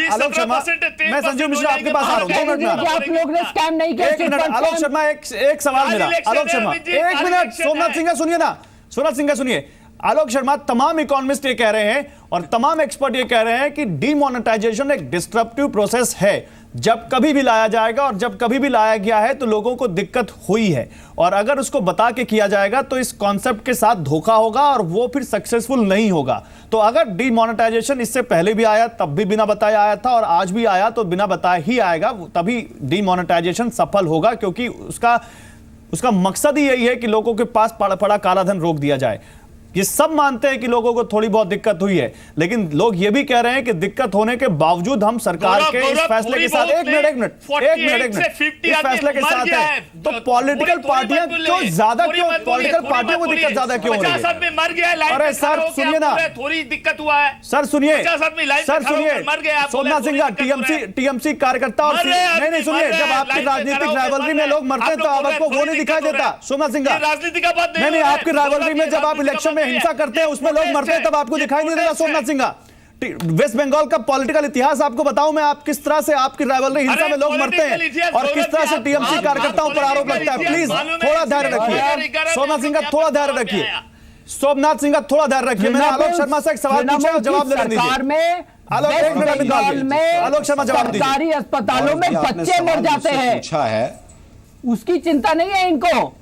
मैं संजीव मिश्रा आपके पास आ रहा हूं। 2 मिनट में आप लोग ने स्कैम नहीं किया। एक मिनट, आलोक शर्मा, एक सवाल मेरा। आलोक शर्मा, 1 मिनट, सोमनाथ सिंह सुनिए ना, सुनिए। आलोक शर्मा, तमाम इकोनॉमिस्ट ये कह रहे हैं और तमाम एक्सपर्ट ये कह रहे हैं कि डीमोनेटाइजेशन एक डिस्ट्रप्टिव प्रोसेस है। जब कभी भी लाया जाएगा और जब कभी भी लाया गया है तो लोगों को दिक्कत हुई है, और अगर उसको बता के किया जाएगा तो इस कॉन्सेप्ट के साथ धोखा होगा और वो फिर सक्सेसफुल नहीं होगा। तो अगर डीमोनेटाइजेशन इससे पहले भी आया, तब भी बिना बताए आया था, और आज भी आया तो बिना बताए ही आएगा, तभी डीमोनेटाइजेशन सफल होगा, क्योंकि उसका मकसद ही यही है कि लोगों के पास पड़ा काला धन रोक दिया जाए। ये सब मानते हैं कि लोगों को थोड़ी बहुत दिक्कत हुई है, लेकिन लोग ये भी कह रहे हैं कि दिक्कत होने के बावजूद हम सरकार के इस फैसले के साथ एक मिनट इस फैसले के साथ है। तो पॉलिटिकल पार्टियां क्यों ज्यादा, क्यों पॉलिटिकल पार्टियों को दिक्कत ज्यादा क्यों हो रही है? मर गया, अरे सर सुनिए ना, थोड़ी दिक्कत हुआ है सर सुनिए, मर गया। सोमनाथ सिंह टीएमसी कार्यकर्ता और नहीं सुनिए, जब आपकी राजनीतिक राइवलरी में लोग मरते हैं तो आपको वो नहीं दिखाई देता। सोमनाथ सिंह राजनीति का बात नहीं, आपकी राइवलरी में जब आप इलेक्शन में हिंसा करते हैं उसमें लोग मरते हैं, तब आपको दिखाई नहीं देता। सोमनाथ सिंह वेस्ट बंगाल का पॉलिटिकल इतिहास आपको बताऊं मैं, आप किस तरह से आपकी राइवलरी हिंसा में लोग मरते हैं और किस तरह से टीएमसी कार्यकर्ताओं पर आरोप लगता है। प्लीज थोड़ा धैर्य रखिए सोमनाथ सिंह, थोड़ा धैर्य रखिए सोमनाथ सिंह, थोड़ा धैर्य रखिए। मैंने आलोक शर्मा से एक सवाल पूछा, जवाब लेने दीजिए। आलोक शर्मा जवाब दीजिए। सरकारी अस्पतालों में बच्चे मर जाते हैं, पूछा है, उसकी चिंता नहीं है इनको।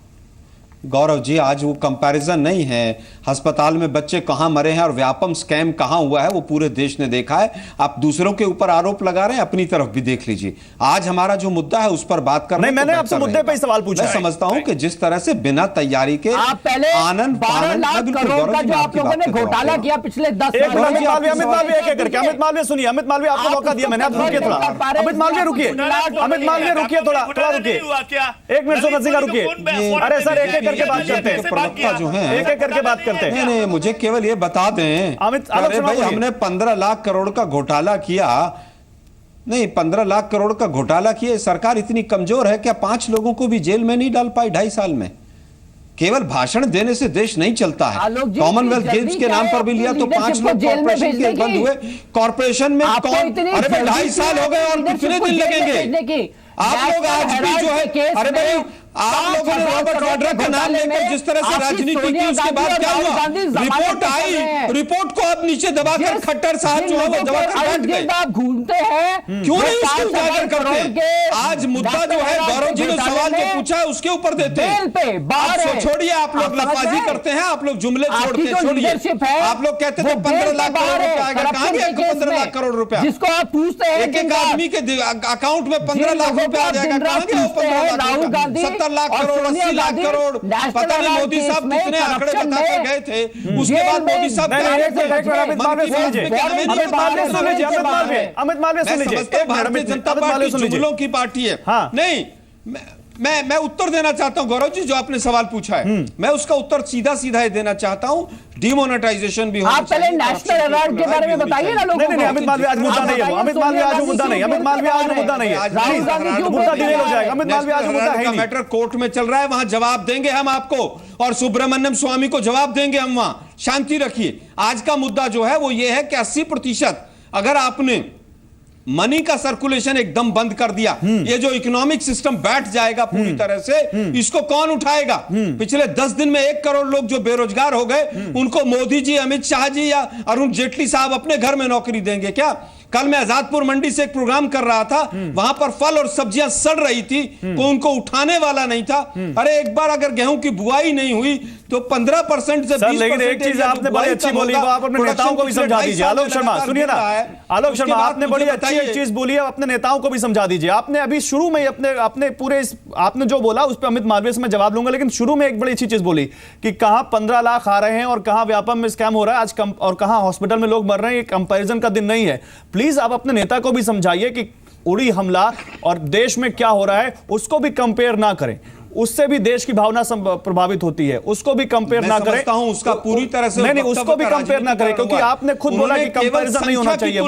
गौरव जी, आज वो कंपैरिजन नहीं है, अस्पताल में बच्चे कहां मरे हैं और व्यापम स्कैम कहां हुआ है वो पूरे देश ने देखा है। आप दूसरों के ऊपर आरोप लगा रहे हैं, अपनी तरफ भी देख लीजिए। आज हमारा जो मुद्दा है उस पर बात करना। नहीं, मैंने आपसे मुद्दे पे ही सवाल पूछा। मैं समझता हूं कि जिस तरह से बिना तैयारी के आप पहले आनंद 12 लाख करोड़ का जो आप लोगों ने घोटाला किया पिछले 10 साल में। अमित मालवीय एक करके, अमित मालवीय सुनिए, अमित मालवीय आपको मौका दिया मैंने, आप रुकिए थोड़ा। अमित मालवीय रुकिए, अमित मालवीय रुकिए, थोड़ा रुकिए, एक मिनट सोमनाथ सिंह रुकिए। अरे सर एक एक करके बात करते हैं, प्रवक्ता जो है एक एक करके बात करते हैं। नहीं, मुझे केवल ये बता दें, अरे भाई हमने 15 लाख करोड़ का घोटाला किया, नहीं 15 लाख करोड़ का घोटाला किया, सरकार इतनी कमजोर है क्या 5 लोगों को भी जेल में नहीं डाल पाई 2.5 साल में? केवल भाषण देने से देश नहीं चलता है। कॉमनवेल्थ गेम्स के नाम पर भी लिया तो 5 लोग कॉर्पोरेशन के बंद हुए। कॉर्पोरेशन में कौन, अरे भाई 2.5 साल हो गए और कितने दिन लगेंगे? आप लोग आज भी जो है, अरे भाई आप लोगों ने रॉबर्ट वाड्रा का नाम लेकर जिस तरह से राजनीति की, उसके बाद क्या हुआ? रिपोर्ट आई, रिपोर्ट को आप नीचे दबाकर खट्टर साहब जो है वो दबाकर बैठ गए। आप घूमते हैं, क्यों नहीं उसको उजागर करते? आज मुद्दा जो है, गौरव जी ने सवाल जो पूछा है उसके ऊपर देते हैं। छोड़िए, आप लोग लफाजी करते हैं, आप लोग जुमले छोड़ते हैं, छोड़िए। आप लोग कहते थे 15 लाख करोड़ रुपया आएगा, कहां गया 15 लाख करोड़ रुपया? जिसको आप पूछते हैं एक आदमी के अकाउंट में 15 लाख रुपया आ जाएगा, कहां गया 15 लाख रुपया? 70 लाख करोड़, 80 लाख करोड़, पता नहीं मोदी साहब कितने आंकड़े बताकर गए थे। उसके बाद मोदी साहब भारतीय जनता पार्टी जुमलों की पार्टी है। नहीं, मैं उत्तर देना चाहता हूं गौरव जी, जो आपने सवाल पूछा है मैं उसका उत्तर सीधा सीधा ही देना चाहता हूं। डिमोनेटाइजेशन भी आप पहले नेशनल अवार्ड के बारे में बताइए ना लोगों को। नहीं, अमित मालवीय आज मुद्दा नहीं है, अमित मालवीय आज मुद्दा नहीं, अमित मालवीय आज मुद्दा नहीं है, मुद्दा डिले हो जाएगा। अमित मालवीय आज मुद्दा है नहीं, मैटर कोर्ट में चल रहा है, वहां जवाब देंगे हम आपको, और सुब्रमण्यम स्वामी को जवाब देंगे हम वहां। शांति रखिए। आज का मुद्दा जो है वो ये है कि 80% अगर आपने मनी का सर्कुलेशन एकदम बंद कर दिया, ये जो इकोनॉमिक सिस्टम बैठ जाएगा पूरी तरह से, इसको कौन उठाएगा? पिछले 10 दिन में 1 करोड़ लोग जो बेरोजगार हो गए, उनको मोदी जी, अमित शाह जी या अरुण जेटली साहब अपने घर में नौकरी देंगे क्या? कल मैं आजादपुर मंडी से एक प्रोग्राम कर रहा था, वहां पर फल और सब्जियां सड़ रही थी, कोई उनको उठाने वाला नहीं था। अरे एक बार अगर गेहूं की बुआई नहीं हुई तो 15% से 20%। लेकिन एक चीज आपने बड़ी अच्छी बोली, वो आप अपने नेताओं को भी समझा दीजिए। आलोक शर्मा सुनिए ना, आलोक शर्मा आपने बड़ी अच्छी एक चीज बोली है, अपने नेताओं को भी समझा दीजिए। आपने अभी शुरू में अपने पूरे आपने जो बोला उस पर अमित मालवीय से मैं जवाब लूंगा, लेकिन शुरू में एक बड़ी अच्छी चीज बोली कि कहां 15 लाख आ रहे हैं और कहां व्यापम में स्कैम हो रहा है आज, और कहां हॉस्पिटल में लोग मर रहे हैं। ये कंपैरिजन का दिन नहीं है। प्लीज आप अपने नेता को भी समझाइए कि उड़ी हमला और देश में क्या हो रहा है उसको भी कंपेयर ना करें, उससे भी देश की भावना प्रभावित होती है, उसको भी कंपेयर ना करें। उसका पूरी तरह से नहीं, उसको भी कंपेयर ना करें, क्योंकि आपने खुद बोला कि कंपैरिजन नहीं होना चाहिए।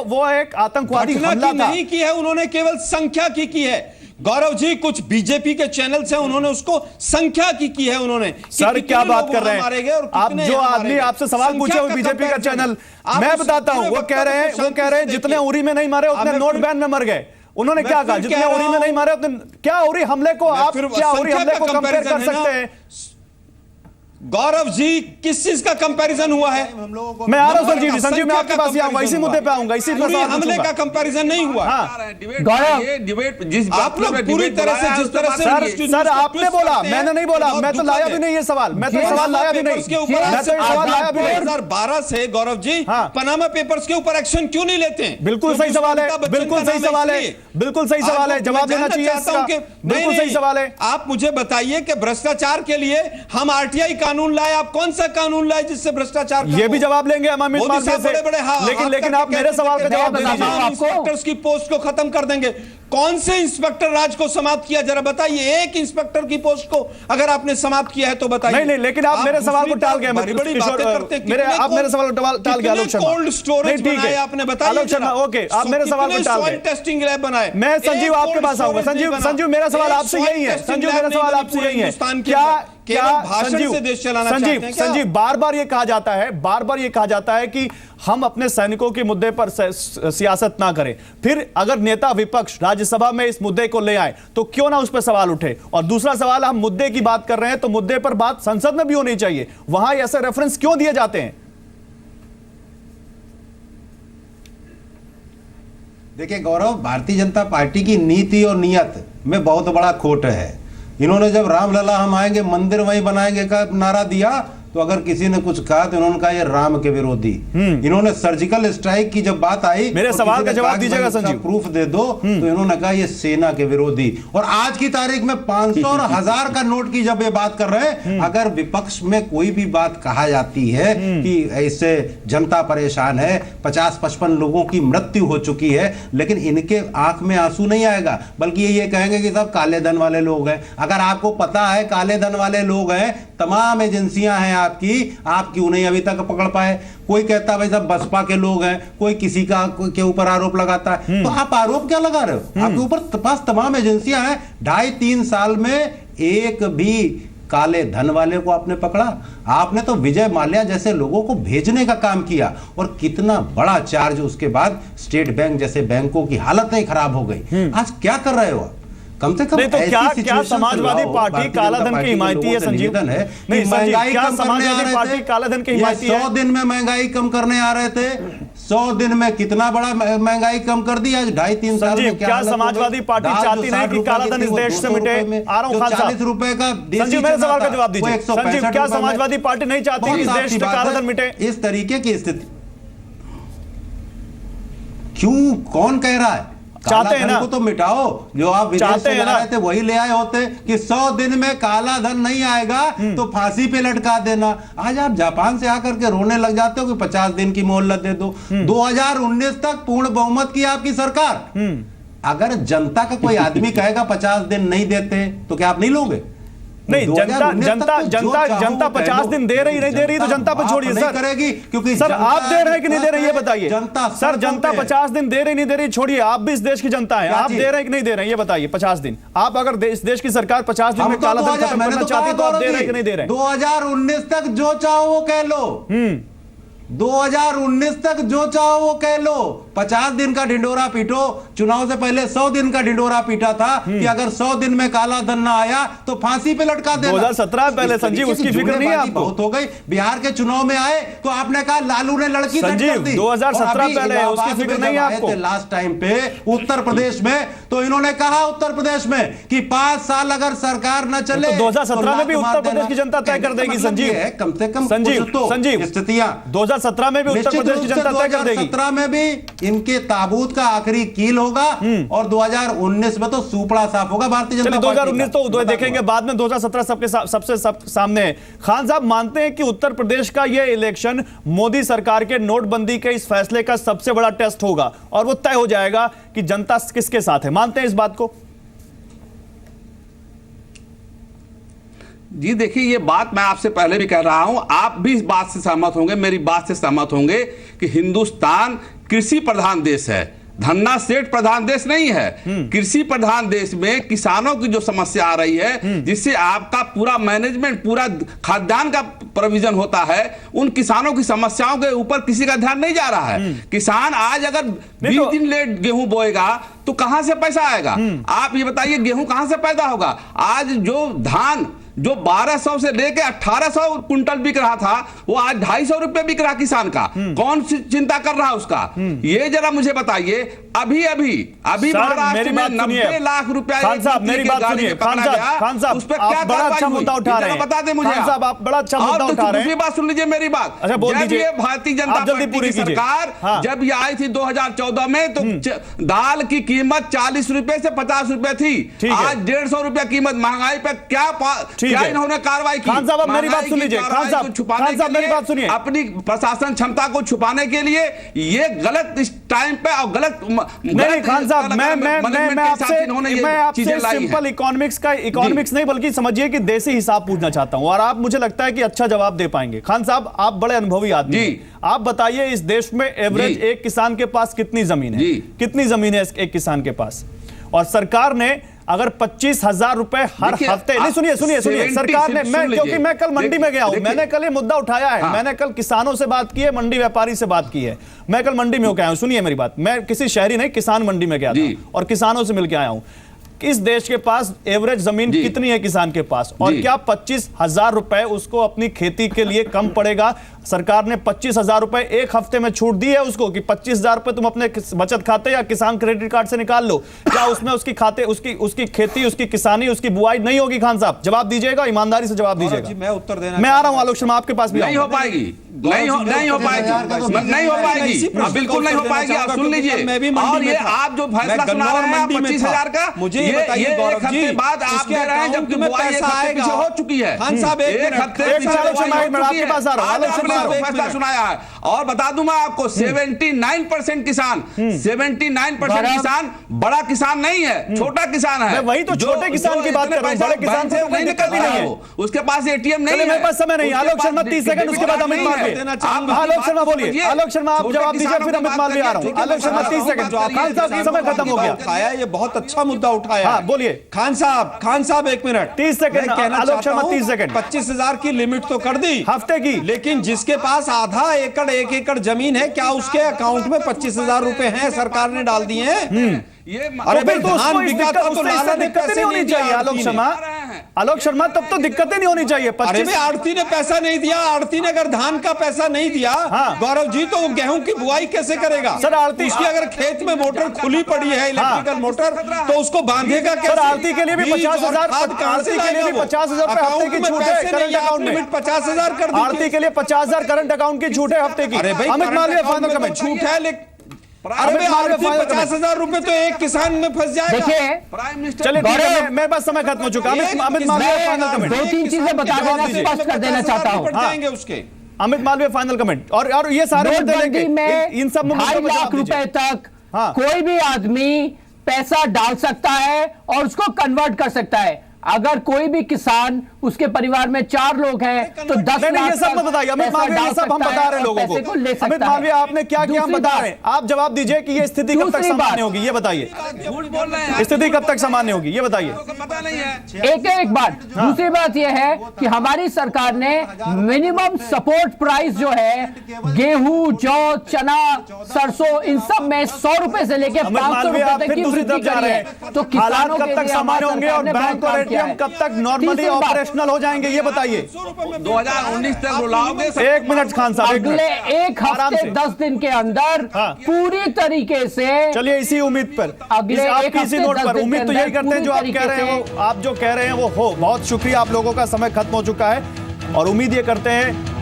वो एक आतंकवादी हमला था, नहीं की है उन्होंने, केवल संख्या की है। गौरव जी, कुछ बीजेपी के चैनल्स हैं, उन्होंने उसको संख्या की है उन्होंने। सर क्या बात कर रहे हैं आप? जो आदमी आपसे सवाल पूछे वो बीजेपी का चैनल, मैं बताता हूं, वो कह रहे हैं जितने उरी में नहीं मारे उतने नोट बैन में मर गए। उन्होंने क्या कहा? जितने उरी में नहीं मारे उतने, क्या उरी हमले को आप क्या उरी हमले को कंपेयर कर सकते हैं? गौरव जी, किस चीज का कंपैरिजन हुआ है? मैं आ रहा हूं संजीव जी, संजीव मैं आपके पास ही आऊंगा, इसी मुद्दे पे आऊंगा, इसी पर सवाल हमले पूछूंगा। का कंपैरिजन नहीं हुआ। गौरव, ये डिबेट जिस आप लोग पूरी तरह से जिस तरह से सर आपने बोला, मैंने नहीं बोला, मैं तो लाया भी नहीं ये सवाल, मैं तो सवाल लाया भी नहीं, मैं तो ये सवाल लाया भी नहीं। 2012 से गौरव जी पनामा पेपर्स के ऊपर एक्शन क्यों नहीं लेते हैं? बिल्कुल सही सवाल है, बिल्कुल सही सवाल है, बिल्कुल सही सवाल है, जवाब देना चाहिए इसका, बिल्कुल सही सवाल है। आप मुझे बताइए कि भ्रष्टाचार के लिए हम आरटीआई कानून लाए, आप कौन सा कानून लाए जिससे भ्रष्टाचार? ये भी जवाब लेंगे हम अमित मालवीय से, लेकिन आप मेरे सवाल का जवाब दीजिए। इंस्पेक्टर्स की पोस्ट को खत्म कर देंगे। कौन से इंस्पेक्टर राज को समाप्त किया, जरा बताइए। एक इंस्पेक्टर की पोस्ट को अगर आपने समाप्त किया है तो बताइए। नहीं, लेकिन आप मेरे सवाल को टाल गए, बड़ी बड़ी बातें करते हैं। आप मेरे सवाल को टाल गए। आलोक शर्मा, कोल्ड स्टोरेज बनाए आपने, बताइए। आलोक शर्मा, ओके, आप मेरे सवाल को टाल गए। टेस्टिंग लैब बनाए। मैं संजीव आपके पास आऊंगा। संजीव मेरा सवाल आपसे यही है, संजीव मेरा सवाल आपसे यही है, क्या भाषण से देश चलाना चाहते हैं? संजीव बार बार ये कहा जाता है कि हम अपने सैनिकों के मुद्दे पर सियासत ना करें, फिर अगर नेता विपक्ष राज्यसभा में इस मुद्दे को ले आए तो क्यों ना उस पर सवाल उठे? और दूसरा सवाल, हम मुद्दे की बात कर रहे हैं तो मुद्दे पर बात संसद में भी होनी चाहिए, वहां ऐसे रेफरेंस क्यों दिए जाते हैं? देखिए गौरव, भारतीय जनता पार्टी की नीति और नियत में बहुत बड़ा खोट है। इन्होंने जब रामलला हम आएंगे मंदिर वहीं बनाएंगे का नारा दिया, तो अगर किसी ने कुछ कहा तो इन्होंने कहा ये राम के विरोधी। इन्होंने सर्जिकल स्ट्राइक की जब बात आई, मेरे सवाल का जवाब दीजिएगा संजीव, प्रूफ दे दो, तो इन्होंने कहा ये सेना के विरोधी। और आज की तारीख में 500 और 1000 का नोट की जब ये बात कर रहे हैं, अगर विपक्ष में कोई भी बात कहा जाती है कि इससे जनता परेशान है, 50-55 लोगों की मृत्यु हो चुकी है, लेकिन इनके आंख में आंसू नहीं आएगा, बल्कि ये कहेंगे कि सब काले धन वाले लोग हैं। अगर आपको पता है काले धन वाले लोग हैं, तमाम एजेंसियां हैं आपकी, आप क्यों नहीं अभी तक पकड़ पाए? कोई कहता भाई सब बसपा के लोग हैं, कोई किसी का के ऊपर आरोप लगाता है, तो आप आरोप क्या लगा रहे हो? आपके ऊपर पास तमाम एजेंसियां हैं। 2.5-3 साल में एक भी काले धन वाले को आपने पकड़ा? आपने तो विजय माल्या जैसे लोगों को भेजने का काम किया, और कितना बड़ा चार्ज उसके बाद स्टेट बैंक जैसे बैंकों की हालत ही खराब हो गई। आज क्या कर रहे हो? कम से कम नहीं तो क्या समाजवादी पार्टी काला धन की हिमायती है संजीव? नहीं संजीव, क्या समाजवादी पार्टी काला धन की हिमायती है? 100 दिन में महंगाई कम करने आ रहे थे, 100 दिन में कितना बड़ा महंगाई कम कर दी। आज 2.5-3 साल में क्या समाजवादी पार्टी चाहती नहीं कि काला धन इस देश से मिटे? आ रहा हूं खान साहब, 40 रुपए का संजीव मेरे सवाल का जवाब दीजिए। संजीव, क्या समाजवादी पार्टी नहीं चाहती कि इस देश से काला धन मिटे? इस तरीके की स्थिति क्यों, कौन कह रहा है? चाहते हैं ना, को तो मिटाओ। जो आप विदेश से ला रहे थे वही ले आए होते कि 100 दिन में काला धन नहीं आएगा तो फांसी पे लटका देना। आज आप जापान से आकर के रोने लग जाते हो कि 50 दिन की मोहलत दे दो। 2019 तक पूर्ण बहुमत की आपकी सरकार। अगर जनता का कोई आदमी कहेगा 50 दिन नहीं देते तो क्या आप नहीं लोगे? नहीं, जनता 50 दिन दे रही नहीं दे रही तो जनता पर छोड़िए सर, करेगी क्योंकि सर आप दे रहे हैं कि नहीं दे रहे ये बताइए। सर जनता 50 दिन दे रही नहीं दे रही छोड़िए, आप भी इस देश की जनता है, आप दे रहे हैं कि नहीं दे रहे हैं ये बताइए। 50 दिन आप अगर इस देश की सरकार 50 दिन में काला धन खत्म करना चाहती तो आप दे रहे हैं कि नहीं दे रहे? 2019 तक जो चाहो वो कह लो, 2019 तक जो चाहो वो कह लो। 50 दिन का ढिंडोरा पीटो, चुनाव से पहले 100 दिन का ढिंडोरा पीटा था कि अगर 100 दिन में काला धन ना आया तो फांसी पे लटका देना। 2017 पहले संजीव उसकी फिक्र नहीं है आपको? बहुत हो गई। बिहार के चुनाव में आए तो आपने कहा लालू ने लड़की संजीव 2017 पहले उसकी फिक्र नहीं है आपको? लास्ट टाइम पे उत्तर प्रदेश में तो इन्होंने कहा उत्तर प्रदेश में कि 5 साल अगर सरकार न चले तो 2017 में भी उत्तर प्रदेश की जनता तय कर देगी संजीव। कम से कम संजीव स्थितियां 2017 में भी उत्तर प्रदेश की जनता तय कर देगी। 2017 में भी इनके ताबूत का आखिरी कील होगा और 2019 में तो सुपड़ा साफ होगा भारतीय जनता पार्टी। 2019 तो देखेंगे बाद में, 2017 सबसे सामने है। खान साहब मानते हैं कि उत्तर प्रदेश का यह इलेक्शन मोदी सरकार के नोटबंदी के इस फैसले का सबसे बड़ा टेस्ट होगा और वो तय हो जाएगा कि जनता किसके साथ है, मानते हैं इस बात को? जी देखिए, ये बात मैं आपसे पहले भी कह रहा हूं, आप भी इस बात से सहमत होंगे, मेरी बात से सहमत होंगे कि हिंदुस्तान कृषि प्रधान देश है, धन्ना सेठ प्रधान देश नहीं है। कृषि प्रधान देश में किसानों की जो समस्या आ रही है, जिससे आपका पूरा मैनेजमेंट, पूरा खाद्यान्न का प्रोविजन होता है, उन किसानों की समस्याओं के ऊपर किसी का ध्यान नहीं जा रहा है। किसान आज अगर 20 दिन लेट गेहूं बोएगा तो कहां से पैसा आएगा? आप ये बताइए, गेहूं कहां से पैदा होगा? आज जो धान जो 1200 से लेके 1800 कुंटल बिक रहा था वो आज 250 रुपए बिक रहा किसान का। कौन सी चिंता कर रहा है उसका? ये जरा मुझे बताइए। अभी महाराष्ट्र में 90 लाख रुपया खान साहब मेरी बात सुनिए। खान साहब उस पर आप क्या बड़ा अच्छा मुद्दा उठा रहे हैं। बता दें मुझे। खान साहब आप बड़ा अच्छा मुद्दा उठा रहे हैं। दूसरी बात सुन लीजिए मेरी बात। अच्छा बोल दीजिए। ये भारतीय जनता पार्टी की सरकार जब ये आई थी 2014 में तो दाल की कीमत 40 रुपए से 50 रुपए थी। आज 150 रुपए कीमत। महंगाई पे क्या इन्होंने कार्रवाई की? खान साहब मेरी बात सुन लीजिए। खान साहब मेरी बात सुनिए। अपनी प्रशासन क्षमता को छुपाने के लिए ये गलत इस टाइम पे और गलत नहीं खान साहब मैं आपसे सिंपल इकोनॉमिक्स नहीं बल्कि समझिए कि देसी हिसाब पूछना चाहता हूं और आप मुझे लगता है कि अच्छा जवाब दे पाएंगे। खान साहब आप बड़े अनुभवी आदमी हैं। आप बताइए इस देश में एवरेज एक किसान के पास कितनी जमीन है? कितनी जमीन है एक किसान के पास? और सरकार ने अगर 25,000 रुपए हर हफ्ते नहीं सुनिए सरकार ने क्योंकि मैं कल मंडी में गया हूं, मैंने कल ये मुद्दा उठाया है। मैंने कल किसानों से बात की है, मंडी व्यापारी से बात की है। मैं कल मंडी में होकर आया हूं। सुनिए मेरी बात। मैं किसी शहरी नहीं किसान मंडी में गया था और किसानों से मिलकर आया हूं। इस देश के पास एवरेज जमीन कितनी है किसान के पास और क्या 25,000 रुपए उसको अपनी खेती के लिए कम पड़ेगा? सरकार ने 25,000 रुपए एक हफ्ते में छूट दी है उसको कि 25,000 रुपए तुम अपने बचत खाते या किसान क्रेडिट कार्ड से निकाल लो। क्या उसमें उसकी खाते उसकी खेती उसकी किसानी उसकी बुआई नहीं होगी? खान साहब जवाब दीजिएगा, ईमानदारी से जवाब दीजिएगा। मैं उत्तर देना मैं आ रहा हूं आलोक शर्मा आपके पास भी। नहीं हो पाएगी, नहीं हो पाएगी, बिल्कुल नहीं हो पाएगी। आप सुन लीजिए। और ये आप जो फैसला सुना रहे हैं 25,000 का, मुझे एक हफ्ते बाद आप दे रहे हैं जबकि बुआई एक हफ्ते पीछे हो चुकी है। खान साहब एक हफ्ते आपके पास आ रहा हूं। फैसला सुनाया है और बता दूं मैं आपको 79% किसान 79% किसान बड़ा किसान नहीं है, छोटा किसान है। मैं वही तो छोटे किसान की बात कर रहा हूं। बड़े किसान से कोई दिक्कत नहीं है। उसके पास एटीएम नहीं है। मेरे पास समय नहीं। आलोक शर्मा 30 सेकंड उसके बाद अमित मालवीय। आलोक शर्मा बोलिए। आलोक शर्मा आप जवाब दीजिए फिर अमित मालवीय आ रहा हूं। आलोक शर्मा 30 सेकंड। खान साहब समय खत्म हो गया। ये बहुत अच्छा मुद्दा उठाया। बोलिए खान साहब 1 minute 30 second. Alok Sharma 30 second. 25,000 की लिमिट तो कर दी हफ्ते की, लेकिन जिसके पास आधा एकड़ 1 एकड़ जमीन है क्या उसके अकाउंट में 25,000 रुपए हैं? सरकार ने डाल दिए हैं। अरे भाई तो धान बिका था तो लाला ने पैसे नहीं होनी चाहिए। आलोक शर्मा तब तो दिक्कतें नहीं होनी चाहिए। अरे भाई आड़ती ने पैसा नहीं दिया। आड़ती ने अगर धान का पैसा नहीं दिया गौरव जी तो गेहूं की बुआई कैसे करेगा? सर आड़ती उसकी अगर खेत में मोटर खुली पड़ी है इलेक्ट्रिकल मोटर तो उसको बांधेगा कैसे? आड़ती के लिए भी 50,000 आड़ती के लिए भी 50,000 हफ्ते की छूट है करंट अकाउंट में। 50,000 कर दी। आड़ती के लिए 50,000 करंट अकाउंट की छूट है हफ्ते की। Amit Malviya final comment. छूट है लेकिन 50,000 रुपए तो एक किसान में फंस जाएगा। देखिए चलिए मेरे पास समय खत्म हो चुका। Amit Malviya final comment. 2-3 चीजें बता देना स्पष्ट कर देना चाहता हूँ। जाएंगे उसके अमित मालवीय फाइनल कमेंट और ये सारे नोटबंदी में इन सब 2.5 लाख रुपए तक कोई भी आदमी पैसा डाल सकता है और उसको कन्वर्ट कर सकता है। अगर कोई भी किसान उसके परिवार में 4 लोग हैं तो 10 लाख ये सब बताइए। अमित मालवीय ये सब हम बता रहे हैं लोगों को। अमित मालवीय आपने क्या किया हम बता रहे हैं। आप जवाब दीजिए कि ये स्थिति कब तक सामान्य होगी ये बताइए। स्थिति कब तक सामान्य होगी ये बताइए। एक बात। दूसरी बात यह है कि हमारी सरकार ने मिनिमम सपोर्ट प्राइस जो है गेहूं जौ चना सरसों इन सब में 100 रुपए से लेकर 500 रुपए तक की वृद्धि करी है। तो किसानों कब तक सामान्य होंगे और बैंक और एटीएम कब तक नॉर्मली ऑपरेशनल हो जाएंगे ये बताइए। 2019 तक रुलाओगे। 1 मिनट खान साहब। अगले एक हफ्ते 10 दिन के अंदर पूरी तरीके से। चलिए इसी उम्मीद पर अगले आपकी इसी नोट पर उम्मीद तो यही करते हैं जो आप कह रहे हैं वो आप जो कह रहे हैं वो हो। बहुत शुक्रिया आप लोगों का। समय खत्म हो चुका है और उम्मीद ये करते हैं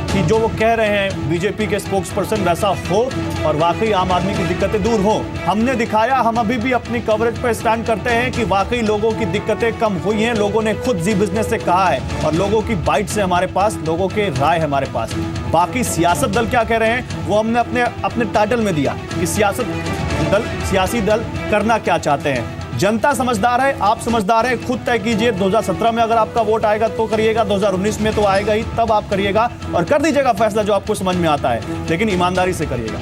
कि जो वो कह रहे हैं बीजेपी के स्पोक्सपर्सन वैसा हो और वाकई आम आदमी की दिक्कतें दूर हो। हमने दिखाया, हम अभी भी अपनी कवरेज पर स्टैंड करते हैं कि वाकई लोगों की दिक्कतें कम हुई हैं। लोगों ने खुद जी बिजनेस से कहा है और लोगों की बाइट से हमारे पास लोगों के राय हमारे पास। बाकी सियासत दल क्या कह रहे हैं वो हमने अपने टाइटल में दिया कि सियासी दल करना क्या चाहते हैं। जनता समझदार है, आप समझदार है, खुद तय कीजिए। 2017 में अगर आपका वोट आएगा तो करिएगा, 2019 में तो आएगा ही, तब आप करिएगा और कर दीजिएगा फैसला जो आपको समझ में आता है, लेकिन ईमानदारी से करिएगा।